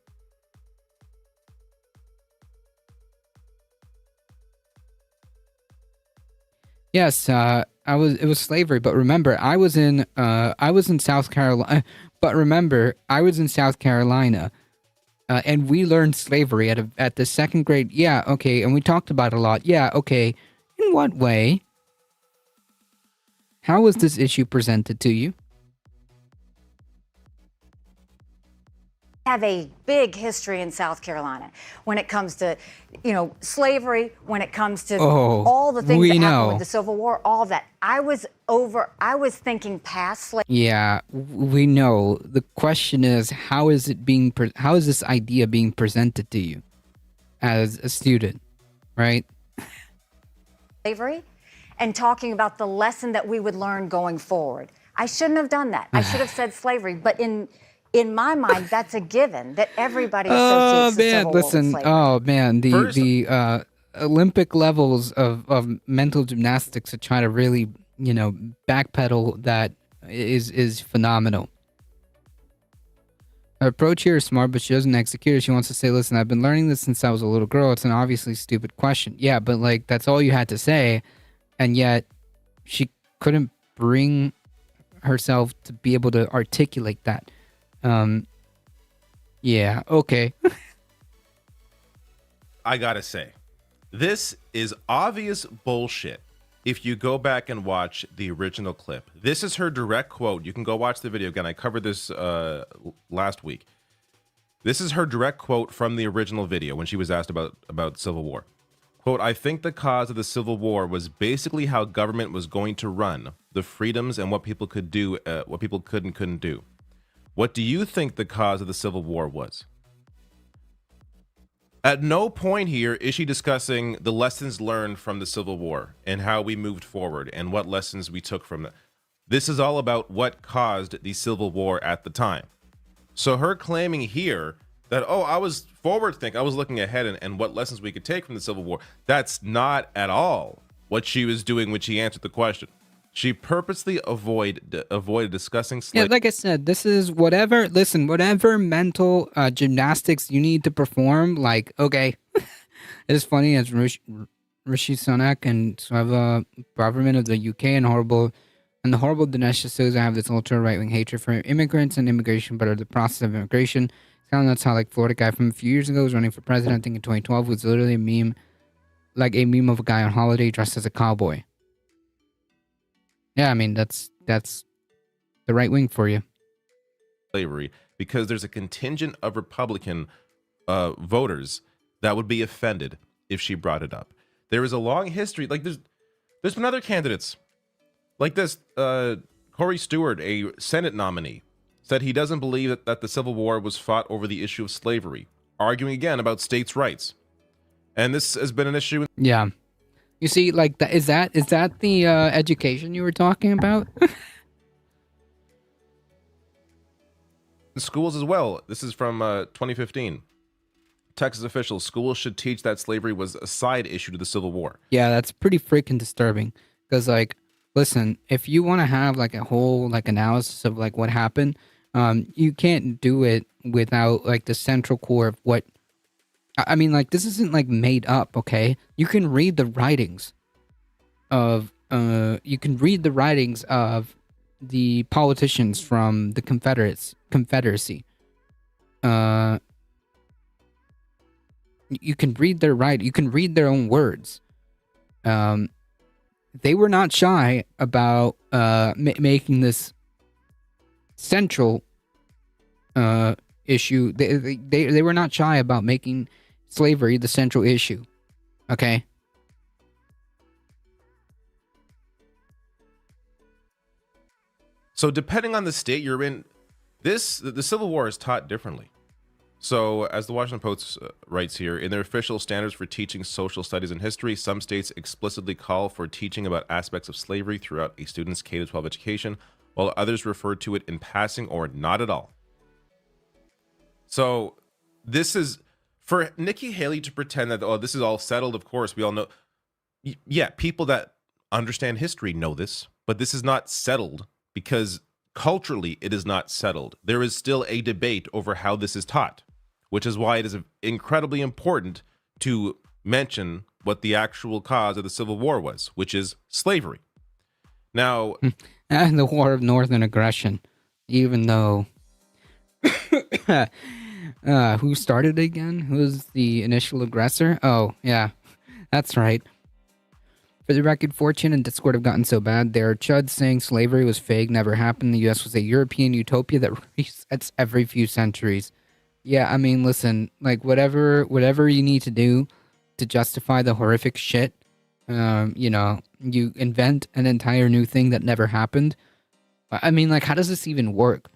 Yes, it was slavery, but remember, I was in South Carolina, but remember, I was in South Carolina, and we learned slavery at the second grade. Yeah, okay, and we talked about it a lot. Yeah, okay. In what way? How was this issue presented to you? Have a big history in South Carolina when it comes to, slavery, when it comes to all the things that happened with the Civil War, all of that. I was thinking past slavery. Yeah, we know. The question is, how is this idea being presented to you as a student, right? Slavery and talking about the lesson that we would learn going forward. I shouldn't have done that. I should have said slavery, but in my mind, that's a given that everybody associates the Civil War with slavery. Oh man, the Olympic levels of mental gymnastics to try to really, backpedal that is phenomenal. Her approach here is smart, but she doesn't execute it. She wants to say, listen, I've been learning this since I was a little girl. It's an obviously stupid question. Yeah, but like that's all you had to say, and yet she couldn't bring herself to be able to articulate that. Yeah, okay. I gotta say, this is obvious bullshit. If you go back and watch the original clip, this is her direct quote. You can go watch the video again. I covered this last week. This is her direct quote from the original video when she was asked about Civil War. Quote, I think the cause of the Civil War was basically how government was going to run, the freedoms and what people could do, what people could and couldn't do. What do you think the cause of the Civil War was? At no point here is she discussing the lessons learned from the Civil War and how we moved forward and what lessons we took from it. This is all about what caused the Civil War at the time. So her claiming here that, oh, I was forward thinking, I was looking ahead and what lessons we could take from the Civil War, that's not at all what she was doing when she answered the question. She purposely avoided discussing slavery. Yeah, like I said, this is whatever mental gymnastics you need to perform. Like, okay, it's funny as Rishi Sunak and Sueva Braverman of the UK and the horrible Dinesh D'Souza have this ultra right-wing hatred for immigrants and immigration, but are the process of immigration. It's kind of nuts how like Florida guy from a few years ago was running for president, I think in 2012, was literally a meme of a guy on holiday dressed as a cowboy. Yeah, I mean, that's the right wing for you. Slavery because there's a contingent of Republican voters that would be offended if she brought it up. There is a long history. Like there's been other candidates like this. Corey Stewart, a Senate nominee, said he doesn't believe that the Civil War was fought over the issue of slavery, arguing again about states' rights. And this has been an issue Yeah. You see, like, is that the education you were talking about? in schools as well. This is from 2015. Texas officials, schools should teach that slavery was a side issue to the Civil War. Yeah, that's pretty freaking disturbing. Because, like, listen, if you want to have, like, a whole, like, analysis of, like, what happened, you can't do it without, like, the central core of what... I mean, like, this isn't, like, made up, okay? You can read the writings of... the politicians from the Confederacy. You can read you can read their own words. They were not shy about making this central issue. They were not shy about making slavery the central issue. Okay? So depending on the state you're in, the Civil War is taught differently. So as the Washington Post writes here, in their official standards for teaching social studies and history, some states explicitly call for teaching about aspects of slavery throughout a student's K-12 education, while others refer to it in passing or not at all. So this is, for Nikki Haley to pretend that, oh, this is all settled, of course, we all know. Yeah, people that understand history know this, but this is not settled because culturally it is not settled. There is still a debate over how this is taught, which is why it is incredibly important to mention what the actual cause of the Civil War was, which is slavery. Now, And the War of Northern Aggression, even though who started it again? Who's the initial aggressor? Oh, yeah, that's right. For the record, Fortune and Discord have gotten so bad. There are chuds saying slavery was fake, never happened. The U.S. was a European utopia that resets every few centuries. Yeah, I mean, listen, like, whatever you need to do to justify the horrific shit, you invent an entire new thing that never happened. I mean, like, how does this even work?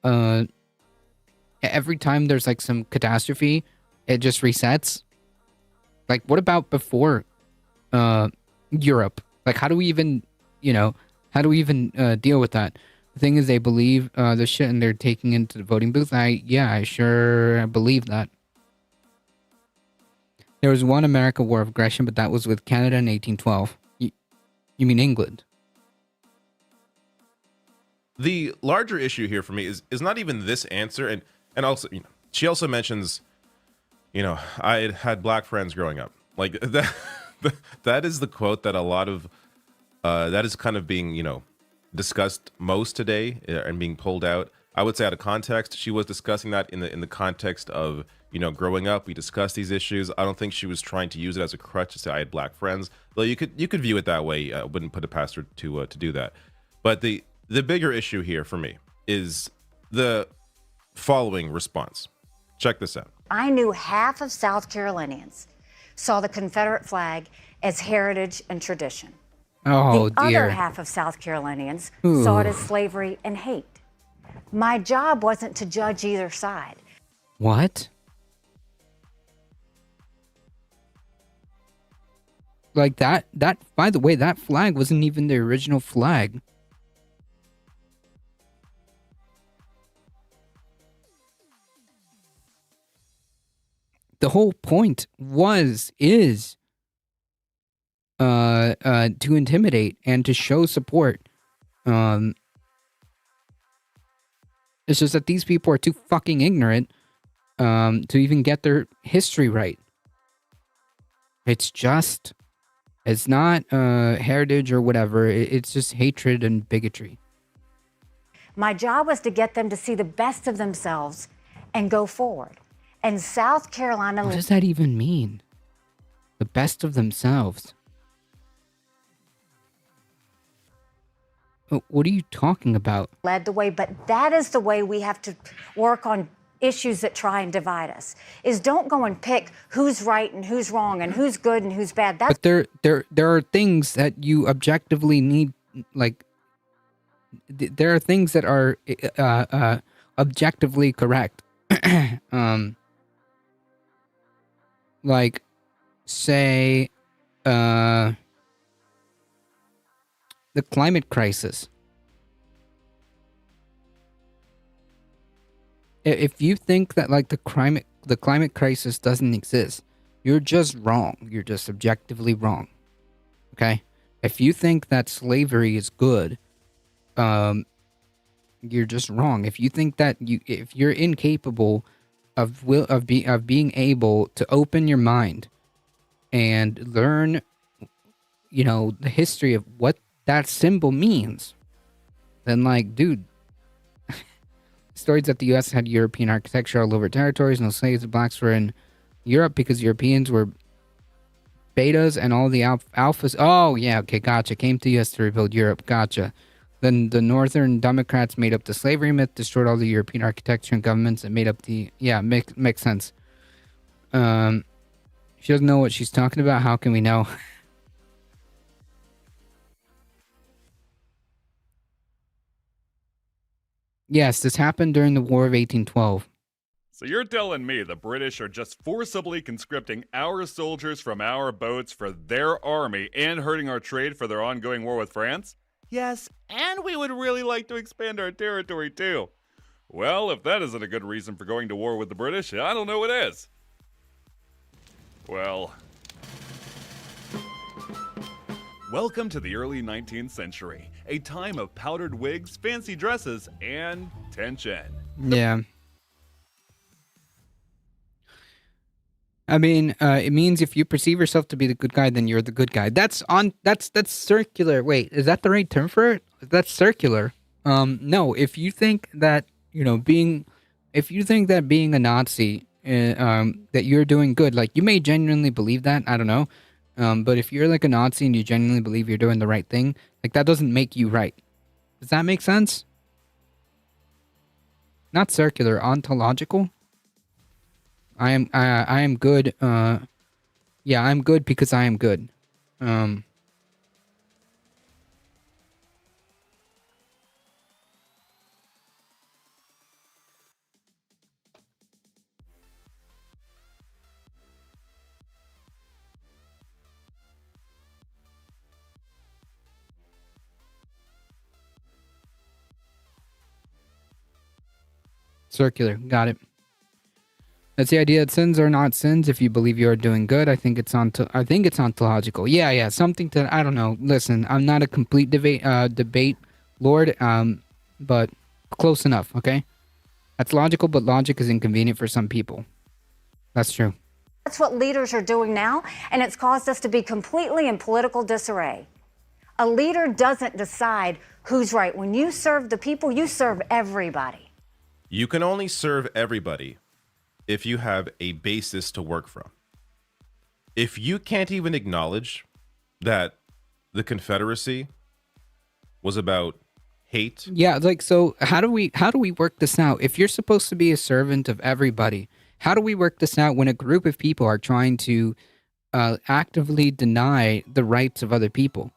Every time there's, like, some catastrophe, it just resets? Like, what about before, Europe? Like, how do we even deal with that? The thing is, they believe the shit and they're taking into the voting booth. I sure believe that. There was one America War of Aggression, but that was with Canada in 1812. You mean England? the larger issue here for me is not even this answer, and also, she also mentions, I had black friends growing up. Like that that is the quote that a lot of that is kind of being discussed most today and being pulled out. I would say out of context. She was discussing that in the context of growing up. We discussed these issues. I don't think she was trying to use it as a crutch to say I had black friends. Though you could view it that way. I wouldn't put it past her to do that. But the bigger issue here for me is the following response. Check this out. I knew half of South Carolinians saw the Confederate flag as heritage and tradition. Oh, the dear. other half of South Carolinians saw it as slavery and hate. My job wasn't to judge either side. What? Like that, by the way, that flag wasn't even the original flag. The whole point is to intimidate and to show support. It's just that these people are too fucking ignorant to even get their history right. It's not heritage or whatever. It's just hatred and bigotry. My job was to get them to see the best of themselves and go forward. And South Carolina... What does that even mean? The best of themselves. What are you talking about? led the way, but that is the way we have to work on issues that try and divide us, is don't go and pick who's right and who's wrong and who's good and who's bad. That's But there are things that you objectively need, like there are things that are objectively correct. Like say the climate crisis. If you think that like the climate crisis doesn't exist, you're just wrong. You're just objectively wrong. Okay? If you think that slavery is good, you're just wrong. If you think that if you're incapable of being able to open your mind and learn, the history of what that symbol means, then like, dude, stories that the U.S. had European architecture all over territories, no slaves, the blacks were in Europe because Europeans were betas and all the alphas. Oh, yeah, okay, gotcha. Came to the U.S. to rebuild Europe, gotcha. Then the Northern Democrats made up the slavery myth, destroyed all the European architecture and governments, and made up the... Yeah, makes sense. She doesn't know what she's talking about. How can we know? Yes, this happened during the War of 1812. So you're telling me the British are just forcibly conscripting our soldiers from our boats for their army and hurting our trade for their ongoing war with France? Yes, and we would really like to expand our territory too. Well, if that isn't a good reason for going to war with the British, I don't know what is. Well, welcome to the early 19th century, a time of powdered wigs, fancy dresses, and tension. Yeah. I mean, it means if you perceive yourself to be the good guy, then you're the good guy. That's circular. Wait, is that the right term for it? That's circular. No, if you think that, being a Nazi, that you're doing good, like you may genuinely believe that, I don't know. But if you're like a Nazi and you genuinely believe you're doing the right thing, like that doesn't make you right. Does that make sense? Not circular, ontological. I am good. Yeah, I'm good because I am good. Circular, got it. That's the idea that sins are not sins if you believe you are doing good. I think it's ontological. Yeah, something to, I don't know. Listen, I'm not a complete debate lord, but close enough, okay? That's logical, but logic is inconvenient for some people. That's true. That's what leaders are doing now, and it's caused us to be completely in political disarray. A leader doesn't decide who's right. When you serve the people, you serve everybody. You can only serve everybody if you have a basis to work from. If you can't even acknowledge that the Confederacy was about hate. Yeah, like, so how do we work this out? If you're supposed to be a servant of everybody, how do we work this out when a group of people are trying to actively deny the rights of other people?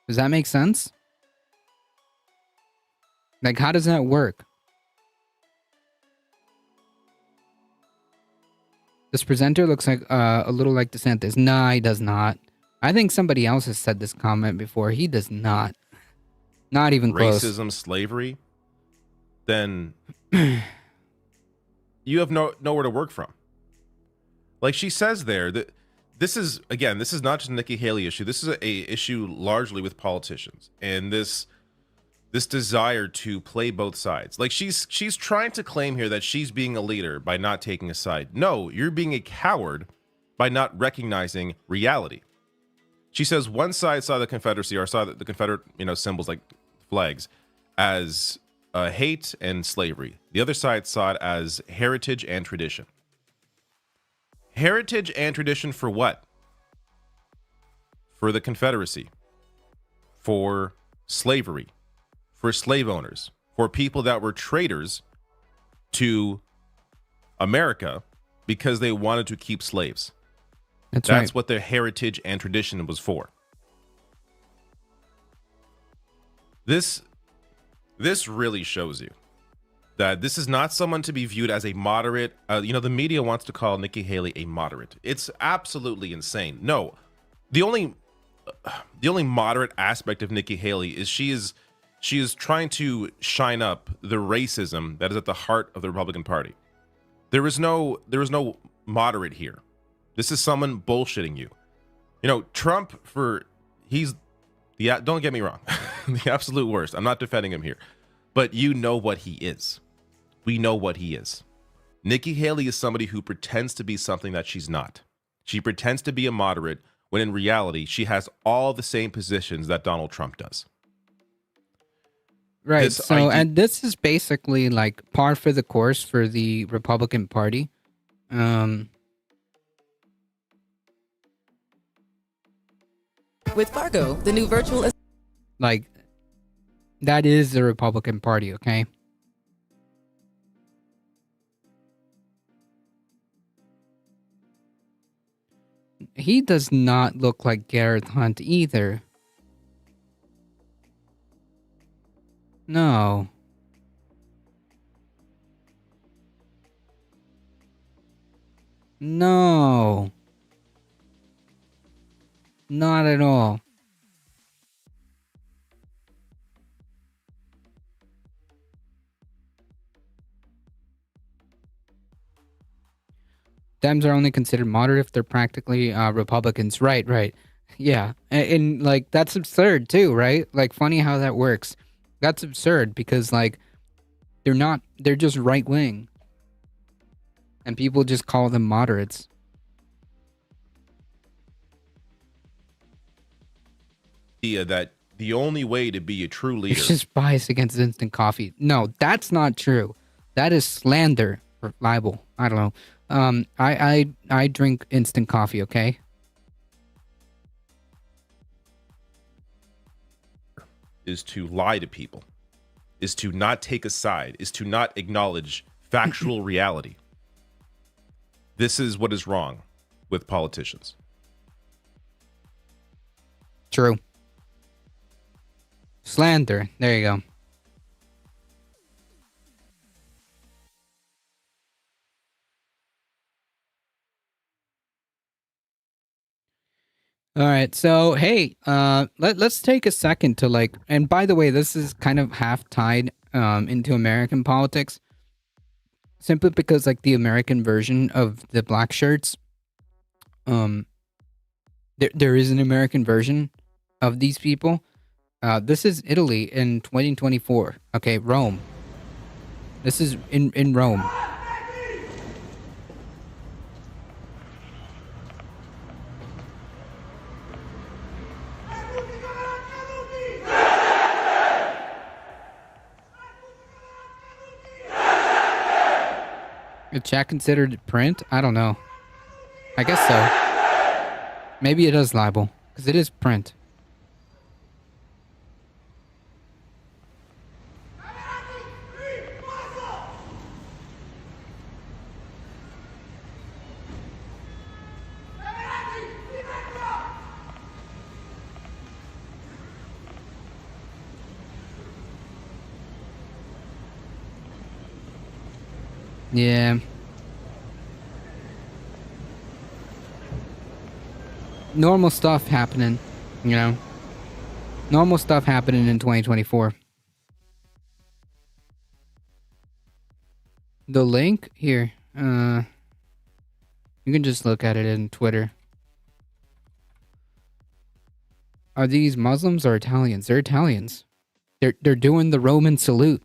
Does that make sense? Like, how does that work? This presenter looks like a little like DeSantis. Nah, he does not. I think somebody else has said this comment before. He does not. Not even close. Racism, slavery, then you have nowhere to work from. Like she says there, that this is not just a Nikki Haley issue. This is a issue largely with politicians and this desire to play both sides. Like she's trying to claim here that she's being a leader by not taking a side. No, you're being a coward by not recognizing reality. She says one side saw the Confederacy or saw the Confederate, symbols like flags as hate and slavery. The other side saw it as heritage and tradition. Heritage and tradition for what? For the Confederacy. For slavery, for slave owners, for people that were traitors to America because they wanted to keep slaves. That's That's right. what their heritage and tradition was for. This really shows you that this is not someone to be viewed as a moderate. The media wants to call Nikki Haley a moderate. It's absolutely insane. No, the only moderate aspect of Nikki Haley is she is trying to shine up the racism that is at the heart of the Republican Party. There is no moderate here. This is someone bullshitting you. Trump, don't get me wrong, the absolute worst. I'm not defending him here, but you know what he is. We know what he is. Nikki Haley is somebody who pretends to be something that she's not. She pretends to be a moderate when in reality she has all the same positions that Donald Trump does. Right. This So, idea- and this is basically like par for the course for the Republican Party. With Fargo, the new virtual Like, that is the Republican Party, okay? He does not look like Gareth Hunt either. No. No. Not at all. Dems are only considered moderate if they're practically Republicans. Right, right. Yeah. And like, that's absurd too, right? Like, funny how that works. That's absurd because, like, they're just right wing. And people just call them moderates. Idea that the only way to be a true leader It's just bias against instant coffee. No, that's not true. That is slander or libel. I don't know. I drink instant coffee, okay? is to lie to people, is to not take a side, is to not acknowledge factual reality. This is what is wrong with politicians. True. Slander. There you go. All right. So, hey, let's take a second to like, and by the way, this is kind of half tied into American politics, simply because like the American version of the black shirts, there is an American version of these people. This is Italy in 2024. Okay, Rome. This is in Rome. Is chat considered print? I don't know. I guess so. Maybe it is libel, because it is print. Yeah. Normal stuff happening, you know. Normal stuff happening in 2024. The link here, you can just look at it in Twitter. Are these Muslims or Italians? They're Italians. They're doing the Roman salute.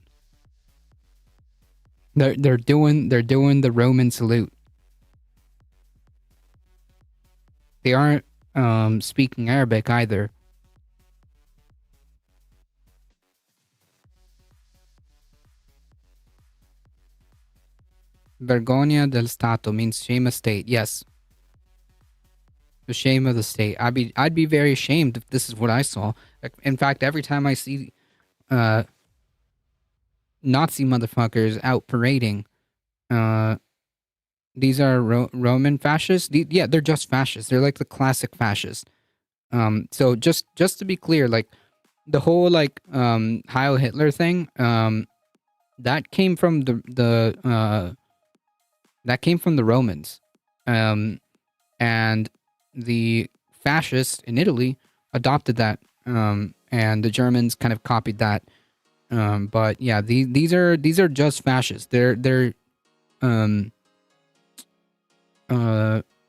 They're doing the Roman salute. They aren't speaking Arabic either. Vergogna del Stato means shame of state. Yes. The shame of the state. I'd be very ashamed if this is what I saw. In fact, every time I see Nazi motherfuckers out parading, these are Roman fascists. Yeah, they're just fascists. They're like the classic fascists. So just to be clear, like the whole like Heil Hitler thing, that came from the Romans, and the fascists in Italy adopted that, and the Germans kind of copied that. But yeah, these are just fascists. Their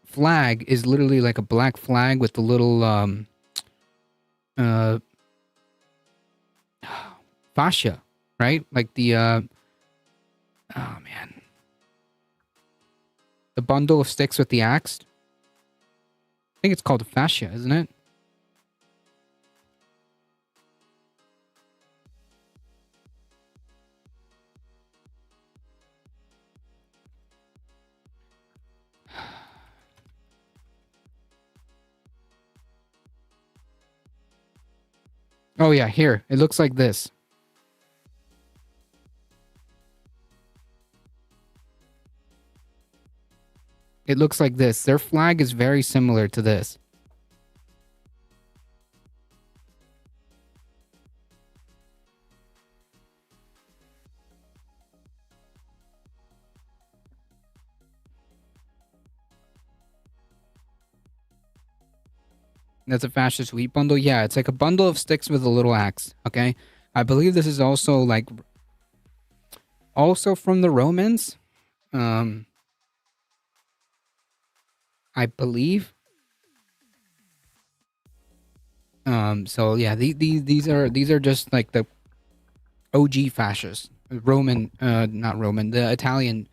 flag is literally like a black flag with the little fascia, right? Like the oh man, the bundle of sticks with the axe. I think it's called a fascia, isn't it? Oh yeah, here. It looks like this. It looks like this. Their flag is very similar to this. That's a fascist wheat bundle? Yeah, it's like a bundle of sticks with a little axe, okay? I believe this is also like also from the Romans. I believe. So yeah, these are just like the OG fascists. Roman, not Roman, the Italian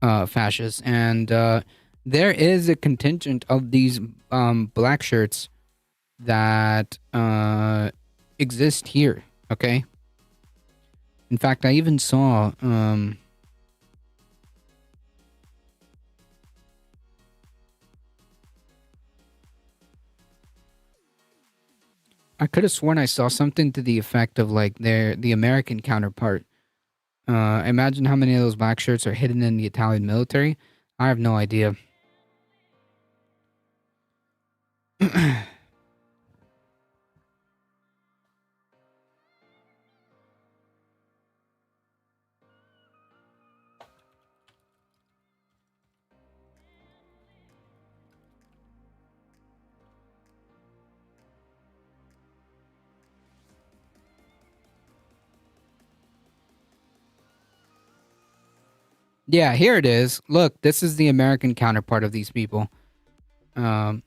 fascists. And there is a contingent of these black shirts that exist here, okay? In fact, I even saw I could have sworn I saw something to the effect of like the American counterpart. Imagine how many of those black shirts are hidden in the Italian military. I have no idea. Yeah, here it is. Look, this is the American counterpart of these people. The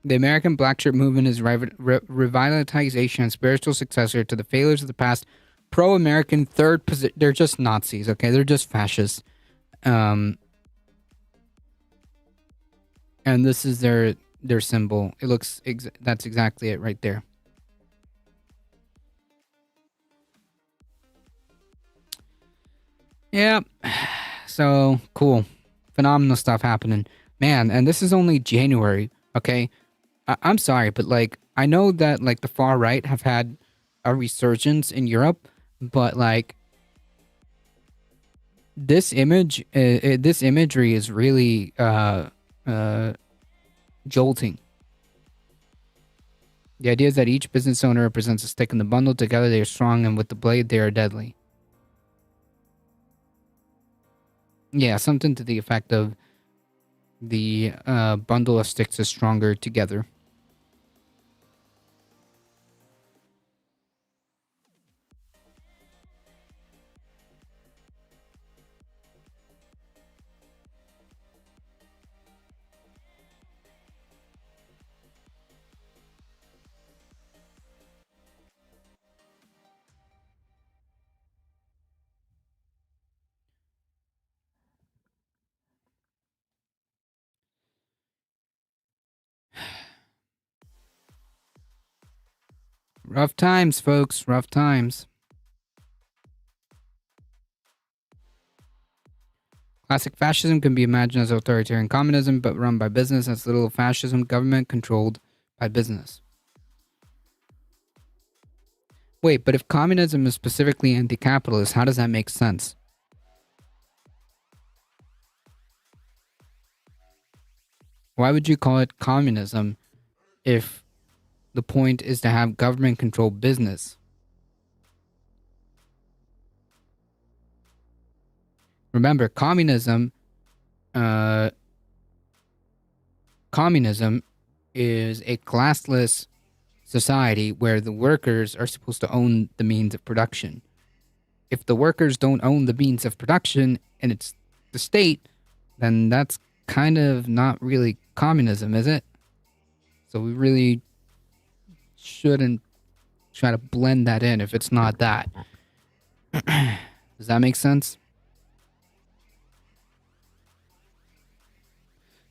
American black shirt movement is revitalization and spiritual successor to the failures of the past. Pro-American third position. They're just Nazis, okay? They're just fascists. And this is their symbol. It looks that's exactly it right there. Yeah. So cool. Phenomenal stuff happening. Man, and this is only January, okay? I'm sorry, but like I know that like the far right have had a resurgence in Europe, but like this this imagery is really jolting. The idea is that each business owner represents a stick in the bundle. Together they are strong, and with the blade they are deadly. Yeah, something to the effect of the bundle of sticks is stronger together. Rough times, folks. Rough times. Classic fascism can be imagined as authoritarian communism, but run by business. As little fascism, government controlled by business. Wait, but if communism is specifically anti-capitalist, how does that make sense? Why would you call it communism if the point is to have government control business? Remember, communism is a classless society where the workers are supposed to own the means of production. If the workers don't own the means of production and it's the state, then that's kind of not really communism, is it? So we really shouldn't try to blend that in if it's not that. Does that make sense?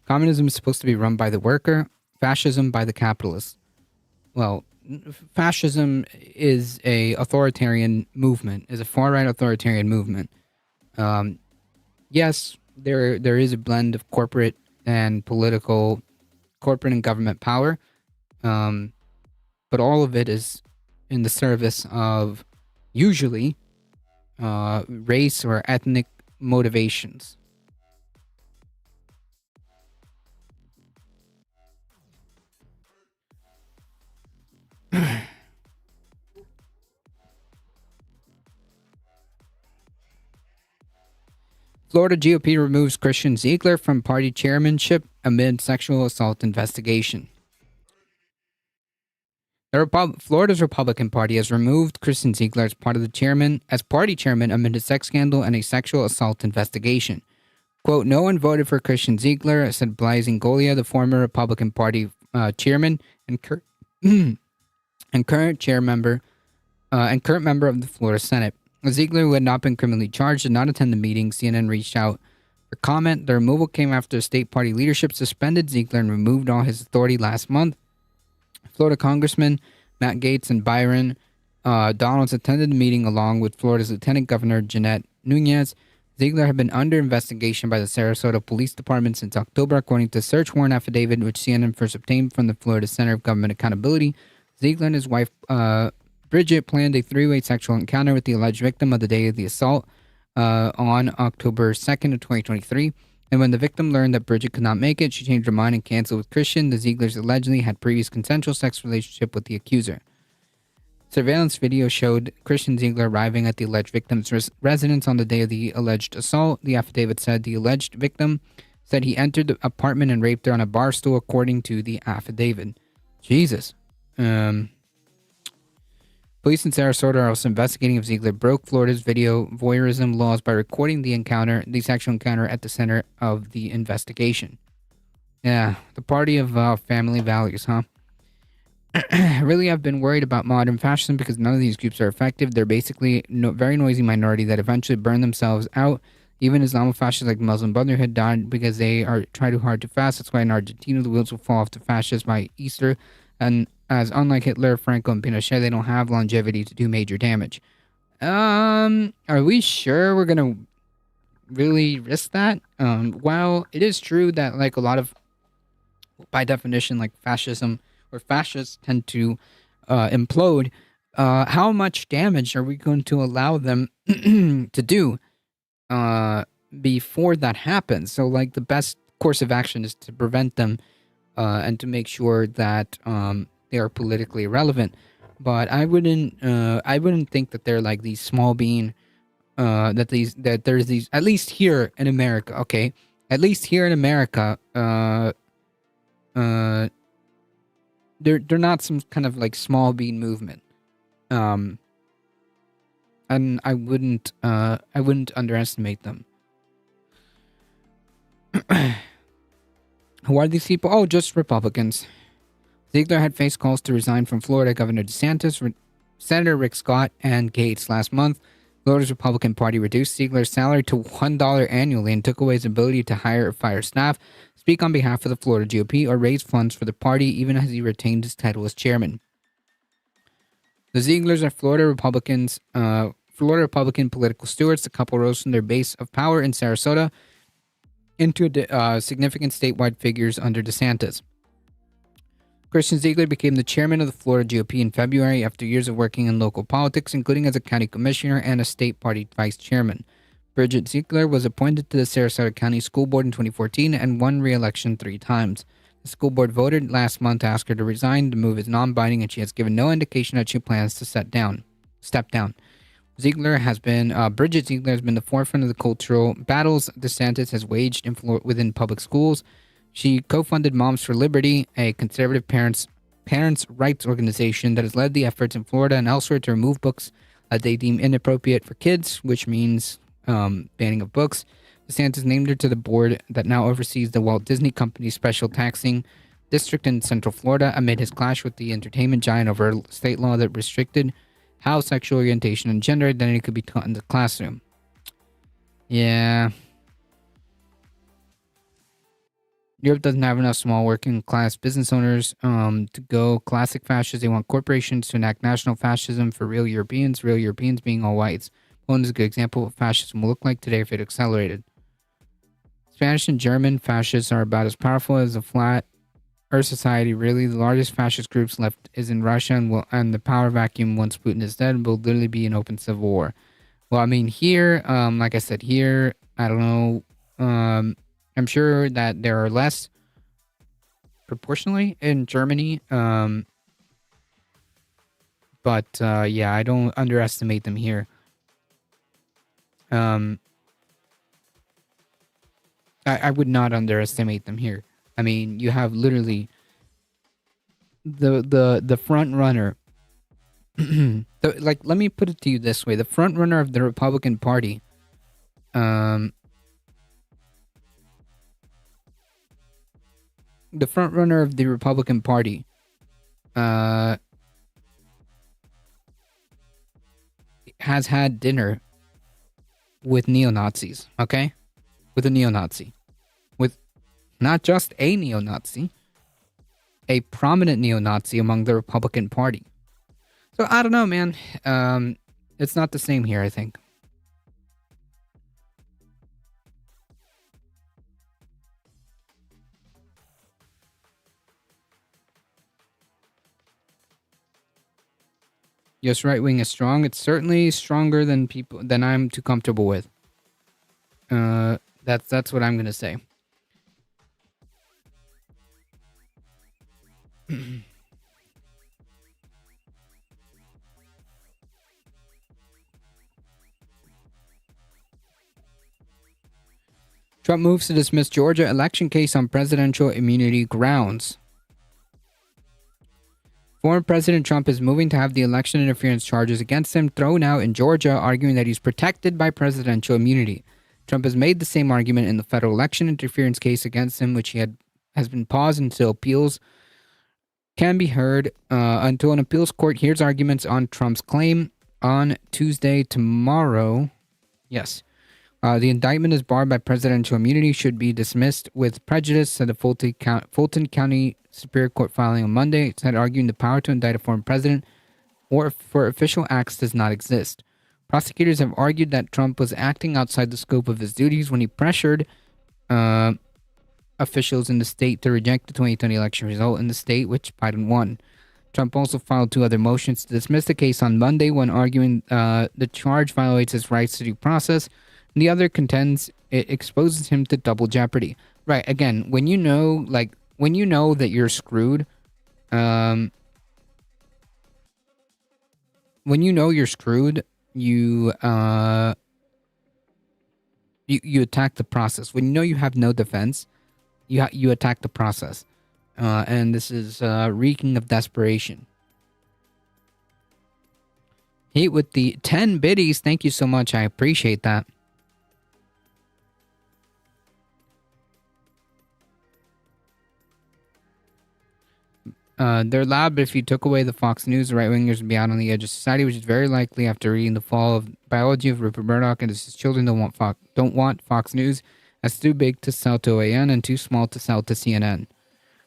Communism is supposed to be run by the worker, fascism by the capitalist. Well, fascism is a authoritarian movement, is a far-right authoritarian movement. Yes, there is a blend of corporate and government power, but all of it is in the service of usually race or ethnic motivations. Florida GOP removes Christian Ziegler from party chairmanship amid sexual assault investigation. Florida's Republican Party has removed Christian Ziegler as party chairman amid a sex scandal and a sexual assault investigation. Quote, "No one voted for Christian Ziegler," said Blaise Ingoglia, the former Republican Party chairman and current member of the Florida Senate. Ziegler, who had not been criminally charged, did not attend the meeting. CNN reached out for comment. The removal came after state party leadership suspended Ziegler and removed all his authority last month. Florida Congressman Matt Gaetz and Byron Donalds attended the meeting along with Florida's Lieutenant Governor Jeanette Nunez. Ziegler had been under investigation by the Sarasota Police Department since October, according to a search warrant affidavit which CNN first obtained from the Florida Center of Government Accountability. Ziegler and his wife Bridget planned a three-way sexual encounter with the alleged victim of the day of the assault on October 2nd of 2023. And when the victim learned that Bridget could not make it, she changed her mind and canceled with Christian. The Zieglers allegedly had previous consensual sex relationship with the accuser. Surveillance video showed Christian Ziegler arriving at the alleged victim's residence on the day of the alleged assault. The affidavit said the alleged victim said he entered the apartment and raped her on a bar stool, according to the affidavit. Jesus. Police in Sarasota are also investigating if Ziegler broke Florida's video voyeurism laws by recording the sexual encounter at the center of the investigation. Yeah, the party of family values, huh? Really, I've been worried about modern fascism because none of these groups are effective. They're basically very noisy minority that eventually burn themselves out. Even Islamofascists like Muslim Brotherhood died because they are try too hard to fast. That's why in Argentina the wheels will fall off to fascists by Easter. And as unlike Hitler, Franco, and Pinochet, they don't have longevity to do major damage. Are we sure we're gonna really risk that? Well, it is true that like a lot of, by definition, like fascism or fascists tend to implode. How much damage are we going to allow them to do before that happens? So, like, the best course of action is to prevent them and to make sure that they are politically irrelevant. But I wouldn't think that they're like these small bean. That there's these, at least here in America. Okay, at least here in America, they're not some kind of like small bean movement. And I wouldn't underestimate them. Who are these people? Oh, just Republicans. Ziegler had faced calls to resign from Florida Governor DeSantis, Senator Rick Scott, and Gaetz last month. Florida's Republican Party reduced Ziegler's salary to $1 annually and took away his ability to hire or fire staff, speak on behalf of the Florida GOP, or raise funds for the party, even as he retained his title as chairman. The Zieglers are Florida Republican political stewards. The couple rose from their base of power in Sarasota into significant statewide figures under DeSantis. Christian Ziegler became the chairman of the Florida GOP in February after years of working in local politics, including as a county commissioner and a state party vice chairman. Bridget Ziegler was appointed to the Sarasota County School Board in 2014 and won re-election 3 times. The school board voted last month to ask her to resign. The move is non-binding, and she has given no indication that she plans to step down. Bridget Ziegler has been the forefront of the cultural battles DeSantis has waged within public schools. She co-funded Moms for Liberty, a conservative parents' rights organization that has led the efforts in Florida and elsewhere to remove books that they deem inappropriate for kids, which means banning of books. DeSantis named her to the board that now oversees the Walt Disney Company's special taxing district in Central Florida amid his clash with the entertainment giant over a state law that restricted how sexual orientation and gender identity could be taught in the classroom. Yeah. Europe doesn't have enough small working class business owners to go classic fascist. They want corporations to enact national fascism for real Europeans being all whites. Poland is a good example of what fascism will look like today if it accelerated. Spanish and German fascists are about as powerful as a flat Earth society. Really, the largest fascist groups left is in Russia, and the power vacuum once Putin is dead will literally be an open civil war. Well, I mean, here, like I said, here, I don't know. I'm sure that there are less proportionally in Germany. But yeah, I don't underestimate them here. I would not underestimate them here. I mean, you have literally the front runner. Let me put it to you this way: the front runner of the Republican Party, the front runner of the Republican Party, has had dinner with neo-Nazis. Okay, with a neo-Nazi. With not just a neo-Nazi, a prominent neo-Nazi among the Republican Party. So I don't know, man. It's not the same here, I think. Yes, right wing is strong. It's certainly stronger than I'm too comfortable with. That's what I'm gonna say. Trump moves to dismiss Georgia election case on presidential immunity grounds. Former President Trump is moving to have the election interference charges against him thrown out in Georgia, arguing that he's protected by presidential immunity. Trump has made the same argument in the federal election interference case against him, which has been paused until appeals can be heard, until an appeals court hears arguments on Trump's claim on Tuesday tomorrow. Yes. The indictment is barred by presidential immunity, should be dismissed with prejudice, said the Fulton County Superior Court filing on Monday. It said arguing the power to indict a former president or for official acts does not exist. Prosecutors have argued that Trump was acting outside the scope of his duties when he pressured officials in the state to reject the 2020 election result in the state, which Biden won. Trump also filed 2 other motions to dismiss the case on Monday, one arguing the charge violates his rights to due process, and the other contends it exposes him to double jeopardy. Right, again, when you know that you're screwed, when you know you're screwed, you attack the process. When you know you have no defense, you attack the process, and this is reeking of desperation. Hate with the 10 biddies. Thank you so much. I appreciate that. They're loud, but if you took away the Fox News, the right-wingers would be out on the edge of society, which is very likely after reading The Fall of Biology of Rupert Murdoch, and his children don't want Fox News, as too big to sell to OAN and too small to sell to CNN.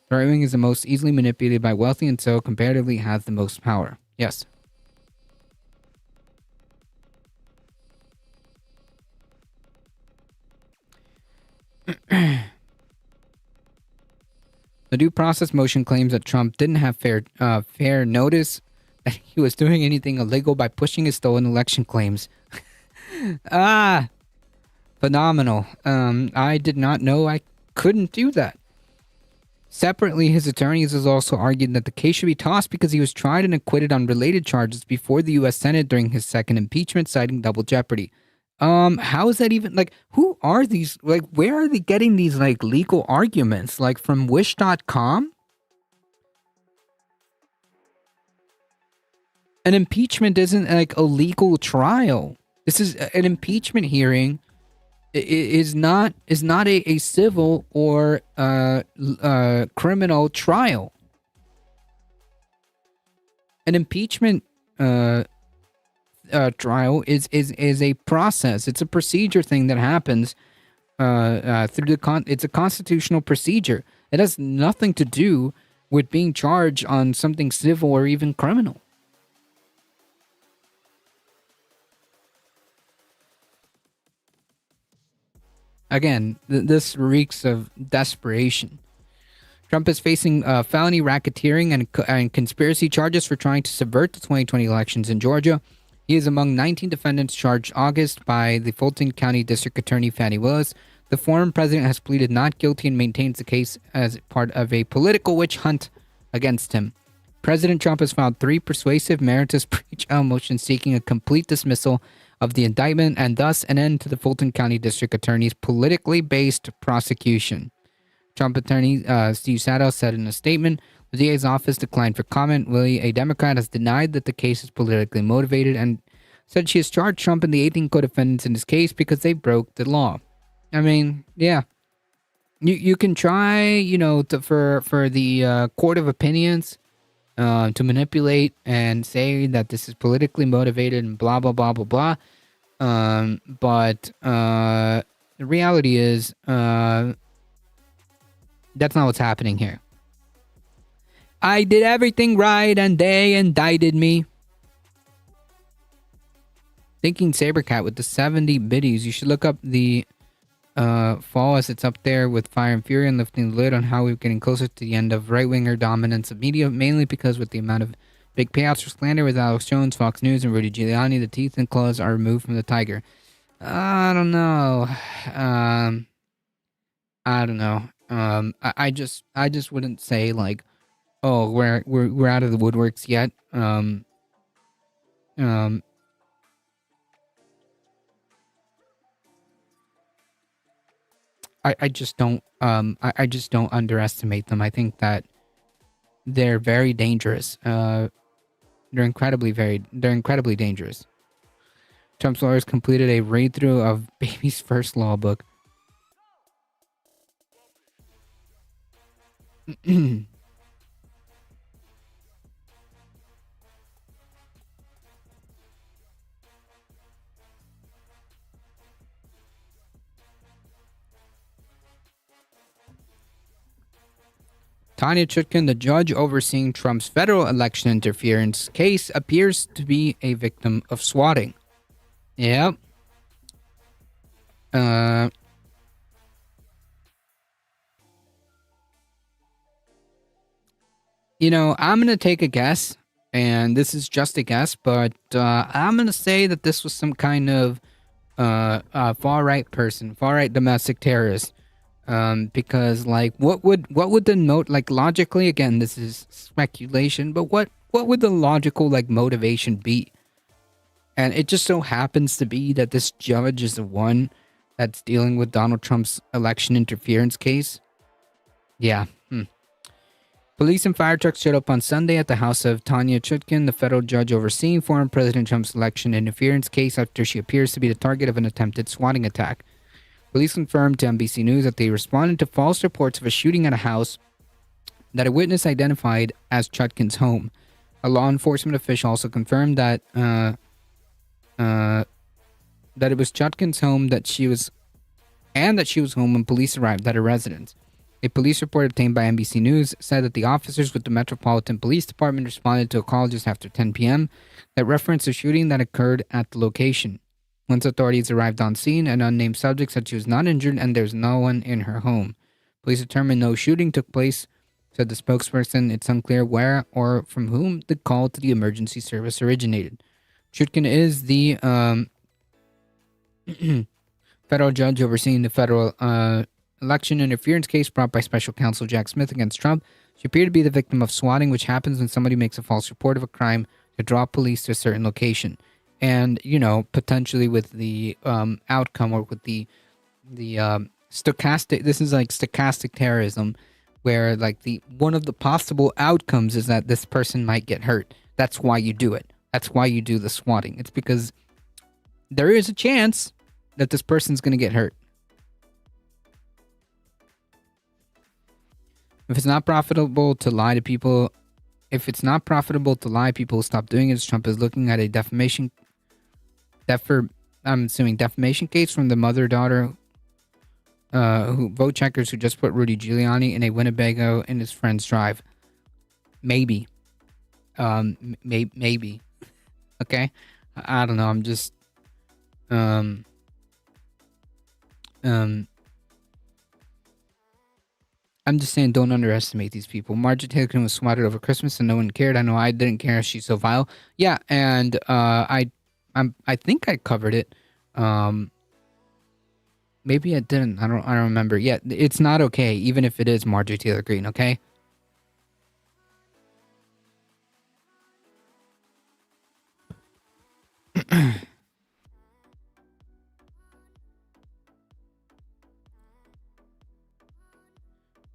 The right-wing is the most easily manipulated by wealthy and so comparatively has the most power. Yes. The due process motion claims that Trump didn't have fair notice that he was doing anything illegal by pushing his stolen election claims. Phenomenal. I did not know I couldn't do that. Separately, his attorneys has also argued that the case should be tossed because he was tried and acquitted on related charges before the U.S. Senate during his second impeachment, citing double jeopardy. How is that even, like, who are these, like, where are they getting these, like, legal arguments? Like, from wish.com? An impeachment isn't, like, a legal trial. This is an impeachment hearing. Is not a civil or criminal trial. An impeachment trial is a process. It's a procedure thing that happens through it's a constitutional procedure. It has nothing to do with being charged on something civil or even criminal. Again, this reeks of desperation. Trump is facing felony racketeering and conspiracy charges for trying to subvert the 2020 elections in Georgia. He is among 19 defendants charged August by the Fulton County District Attorney Fani Willis. The former president has pleaded not guilty and maintains the case as part of a political witch hunt against him. President Trump has filed 3 persuasive meritorious pre-trial motions seeking a complete dismissal of the indictment and thus an end to the Fulton County District Attorney's politically based prosecution. Trump attorney Steve Sadow said in a statement, the DA's office declined for comment. Willie, a Democrat, has denied that the case is politically motivated and said she has charged Trump and the 18 co-defendants in this case because they broke the law. I mean, yeah. You can try, for the court of opinions to manipulate and say that this is politically motivated and blah, blah, blah, blah, blah. But the reality is that's not what's happening here. I did everything right and they indicted me. Thinking Sabercat with the 70 biddies. You should look up the fall as it's up there with Fire and Fury and lifting the lid on how we're getting closer to the end of right-winger dominance of media, mainly because with the amount of big payouts for slander with Alex Jones, Fox News, and Rudy Giuliani, the teeth and claws are removed from the tiger. I don't know. I don't know. I just wouldn't say like, oh, we're out of the woodworks yet. I just don't underestimate them. I think that they're very dangerous. They're incredibly dangerous. Trump's lawyers completed a read-through of Baby's first law book. Tanya Chutkan, the judge overseeing Trump's federal election interference case, appears to be a victim of swatting. Yep. I'm going to take a guess, and this is just a guess, but I'm going to say that this was some kind of far-right person, far-right domestic terrorist. Because like what would the note, like logically, again, this is speculation, but what would the logical like motivation be? And it just so happens to be that this judge is the one that's dealing with Donald Trump's election interference case. Yeah. Police and fire trucks showed up on Sunday at the house of Tanya Chutkan, the federal judge overseeing former President Trump's election interference case, after she appears to be the target of an attempted swatting attack. Police confirmed to NBC News that they responded to false reports of a shooting at a house that a witness identified as Chutkan's home. A law enforcement official also confirmed that it was Chutkan's home that she was home when police arrived at her residence. A police report obtained by NBC News said that the officers with the Metropolitan Police Department responded to a call just after 10 p.m. that referenced a shooting that occurred at the location. Once authorities arrived on scene, an unnamed subject said she was not injured and there's no one in her home. Police determined no shooting took place, said the spokesperson. It's unclear where or from whom the call to the emergency service originated. Chutkan is the federal judge overseeing the federal election interference case brought by special counsel Jack Smith against Trump. She appeared to be the victim of swatting, which happens when somebody makes a false report of a crime to draw police to a certain location. And, potentially with the outcome or with the stochastic, this is like stochastic terrorism, where like one of the possible outcomes is that this person might get hurt. That's why you do it. That's why you do the swatting. It's because there is a chance that this person's going to get hurt. If it's not profitable to lie, people will stop doing it. As Trump is looking at a defamation case from the mother-daughter vote checkers who just put Rudy Giuliani in a Winnebago in his friend's drive. Maybe. Maybe. Okay? I don't know. I'm just... I'm just saying, don't underestimate these people. Marjorie Taylor Greene was swatted over Christmas and no one cared. I know I didn't care. She's so vile. Yeah, and I think I covered it. Maybe I didn't. I don't remember. Yeah, it's not okay, even if it is Marjorie Taylor Greene. Okay.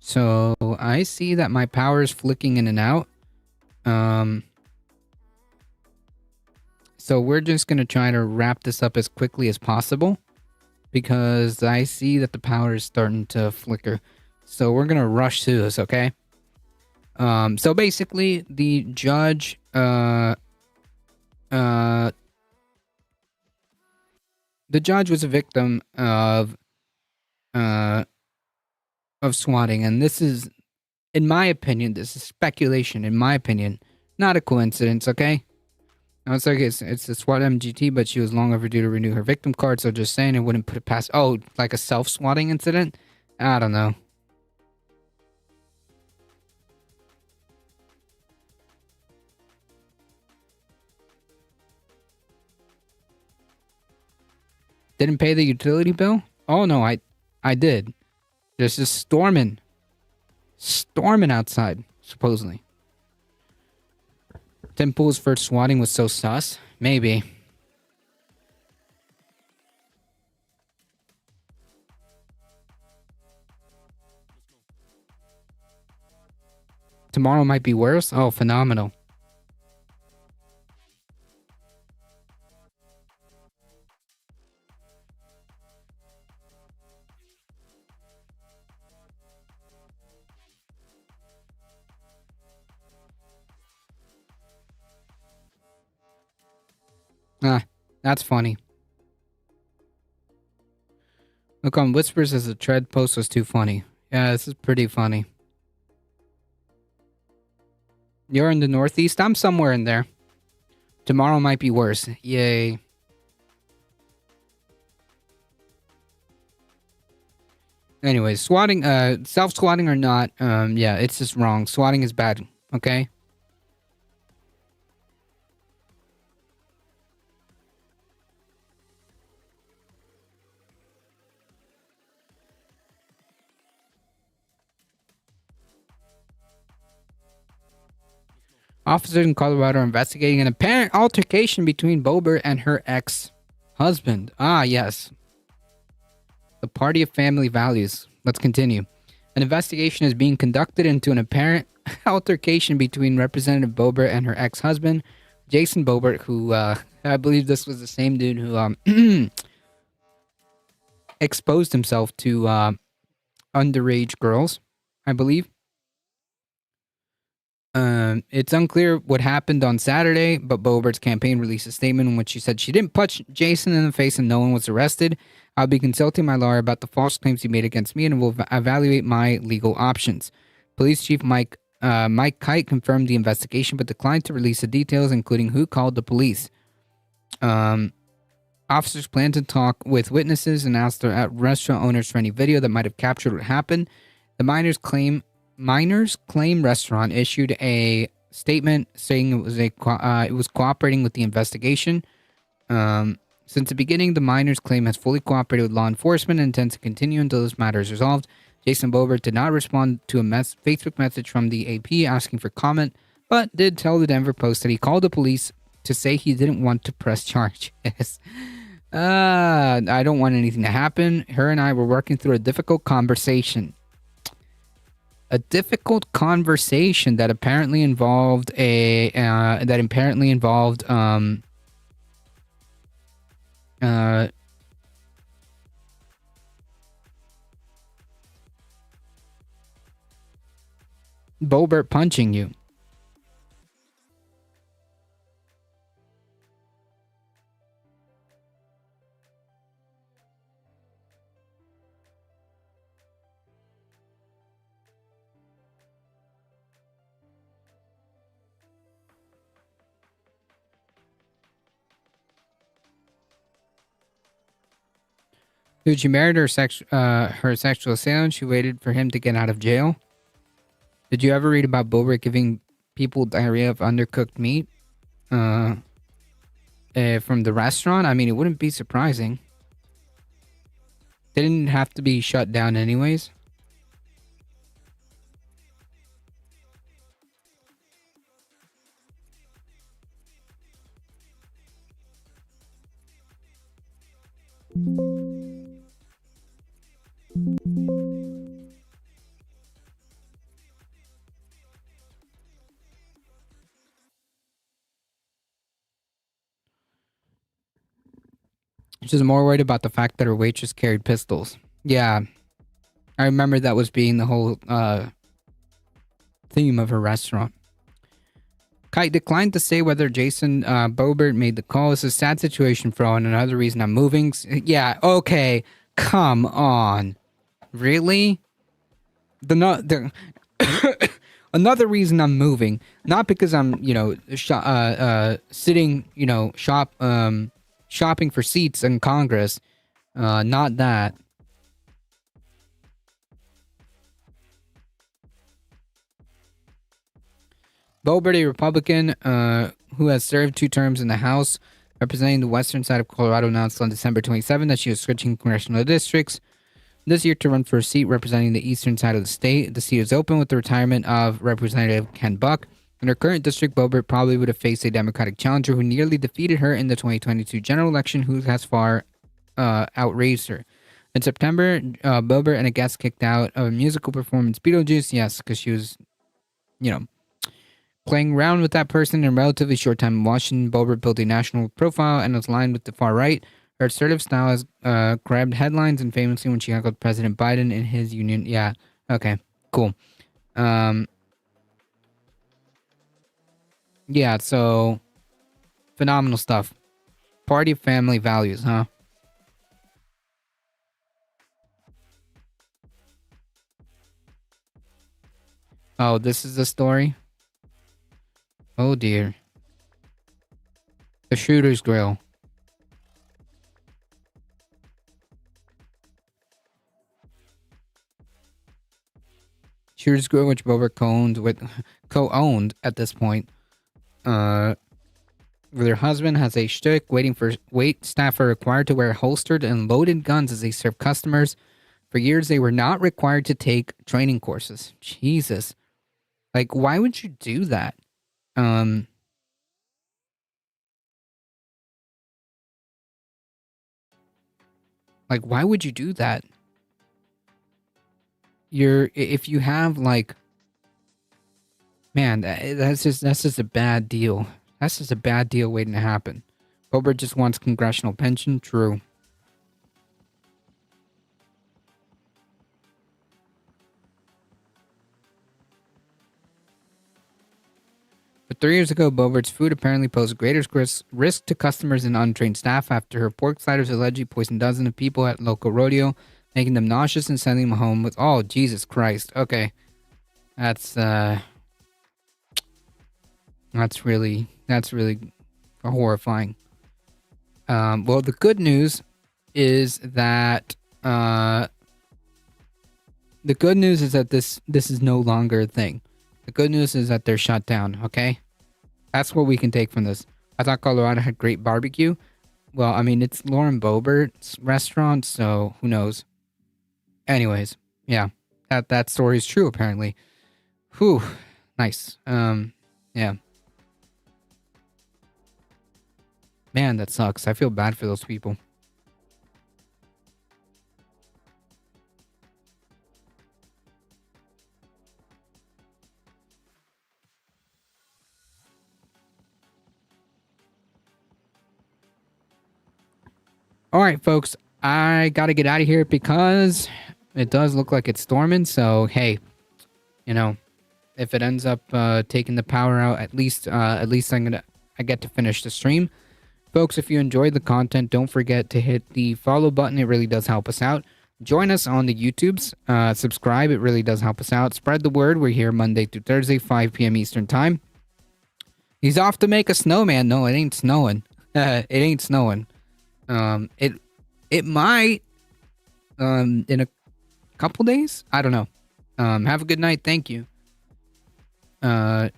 So I see that my power is flicking in and out. So we're just going to try to wrap this up as quickly as possible because I see that the power is starting to flicker. So we're going to rush through this, okay? So basically the judge, the judge was a victim of swatting, and this is, in my opinion, this is speculation, in my opinion, not a coincidence, okay? Now it's like it's a SWAT MGT, but she was long overdue to renew her victim card, so just saying it wouldn't put it past, like a self-swatting incident? I don't know. Didn't pay the utility bill? Oh no, I did. There's just storming outside, supposedly. Tim Pool's first swatting was so sus. Maybe. Tomorrow might be worse? Oh, phenomenal. That's funny. Look on Whispers as the tread post was too funny. Yeah, this is pretty funny. You're in the Northeast? I'm somewhere in there. Tomorrow might be worse. Yay. Anyways, swatting, self-swatting or not, yeah, it's just wrong. Swatting is bad, okay? Officers in Colorado are investigating an apparent altercation between Boebert and her ex-husband. Ah, yes. The party of family values. Let's continue. An investigation is being conducted into an apparent altercation between Representative Boebert and her ex-husband, Jason Boebert, who, I believe this was the same dude who, exposed himself to, underage girls, I believe. It's unclear what happened on Saturday, but Boebert's campaign released a statement in which she said she didn't punch Jason in the face and no one was arrested. I'll be consulting my lawyer about the false claims he made against me and will evaluate my legal options. Police Chief Mike Kite confirmed the investigation but declined to release the details, including who called the police. Officers plan to talk with witnesses and ask the restaurant owners for any video that might have captured what happened. The miners claim restaurant issued a statement saying it was cooperating with the investigation. Since the beginning, the miners claim has fully cooperated with law enforcement and intends to continue until this matter is resolved. Jason Boebert did not respond to a Facebook message from the AP asking for comment, but did tell the Denver Post that he called the police to say he didn't want to press charges. I don't want anything to happen. Her and I were working through a difficult conversation. A difficult conversation that apparently involved Boebert punching you. Dude, she married her sexual assailant. She waited for him to get out of jail. Did you ever read about Boebert giving people diarrhea of undercooked meat from the restaurant? I mean, it wouldn't be surprising. They didn't have to be shut down anyways. She's more worried about the fact that her waitress carried pistols. Yeah. I remember that was being the whole theme of her restaurant. Kite declined to say whether Jason Boebert made the call. It's a sad situation for all, and another reason I'm moving. Yeah, okay. Come on. Really? Another reason I'm moving. Not because I'm, sitting, shopping for seats in Congress. Not that. Boebert, a Republican who has served 2 terms in the House, representing the western side of Colorado, announced on December 27 that she was switching congressional districts this year to run for a seat representing the eastern side of the state. The seat is open with the retirement of Representative Ken Buck. In her current district, Boebert probably would have faced a Democratic challenger who nearly defeated her in the 2022 general election, who has far outraised her. In September, Boebert and a guest kicked out of a musical performance, Beetlejuice. Yes, because she was, playing around with that person in a relatively short time in Washington. Boebert built a national profile and was aligned with the far right. Her assertive style has grabbed headlines, and famously when she heckled President Biden in his union. Yeah, okay, cool. Yeah, so phenomenal stuff. Party family values, huh? Oh, this is the story? Oh dear. The Shooter's Grill. Shooter's Grill, which Boebert co-owned at this point. Where their husband has a shtick wait staff are required to wear holstered and loaded guns as they serve customers. For years, they were not required to take training courses. Jesus. Like, why would you do that? Like, why would you do that? If you have, like, man, that's just a bad deal. That's just a bad deal waiting to happen. Boebert just wants congressional pension. True. But 3 years ago, Boebert's food apparently posed greater risk to customers and untrained staff after her pork sliders allegedly poisoned dozens of people at local rodeo, making them nauseous and sending them home with, oh, Jesus Christ. Okay. That's really horrifying. Well, the good news is that this is no longer a thing. The good news is that they're shut down. Okay, that's what we can take from this. I thought Colorado had great barbecue. Well, I mean, it's Lauren Boebert's restaurant, so who knows? Anyways, yeah, that story is true apparently. Whew, nice. Yeah. Man, that sucks. I feel bad for those people. All right, folks, I got to get out of here because it does look like it's storming. So, hey, you know, if it ends up taking the power out, at least I get to finish the stream. Folks, if you enjoyed the content, don't forget to hit the follow button. It really does help us out. Join us on the YouTubes. Subscribe. It really does help us out. Spread the word. We're here Monday through Thursday, 5 p.m. Eastern Time. He's off to make a snowman. No, it ain't snowing. It ain't snowing. It might in a couple days. I don't know. Have a good night. Thank you. It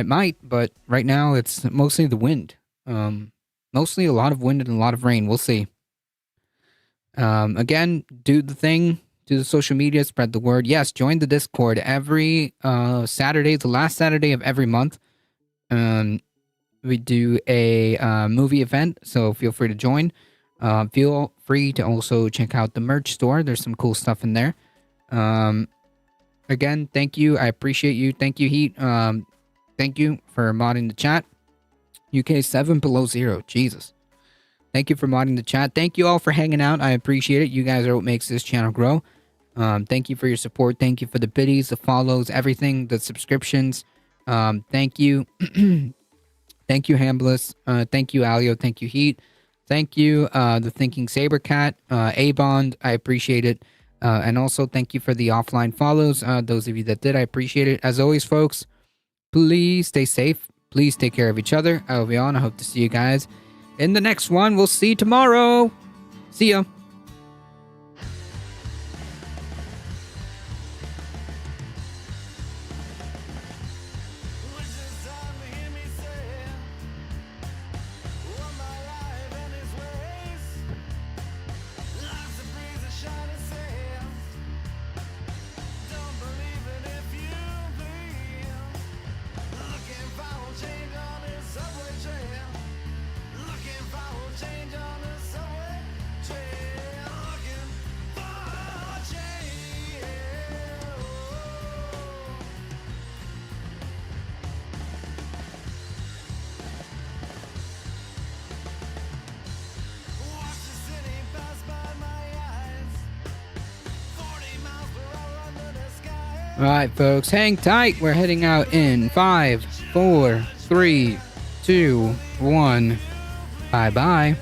might, but right now it's mostly the wind. Mostly a lot of wind and a lot of rain. We'll see. Again, do the thing. Do the social media. Spread the word. Yes, join the Discord every Saturday, the last Saturday of every month. We do a movie event, so feel free to join. Feel free to also check out the merch store. There's some cool stuff in there. Again, thank you. I appreciate you. Thank you, Heat. Thank you for modding the chat. UK 7 below 0. Jesus. Thank you for modding the chat. Thank you all for hanging out. I appreciate it. You guys are what makes this channel grow. Thank you for your support. Thank you for the biddies, the follows, everything, the subscriptions. Thank you. Thank you, Hambless. Thank you, Alio. Thank you, Heat. Thank you, the Thinking Sabercat, A-Bond. I appreciate it. And also, thank you for the offline follows. Those of you that did, I appreciate it. As always, folks, please stay safe. Please take care of each other. I will be on. I hope to see you guys in the next one. We'll see you tomorrow. See ya. Alright, folks, hang tight. We're heading out in 5, 4, 3, 2, 1. Bye-bye.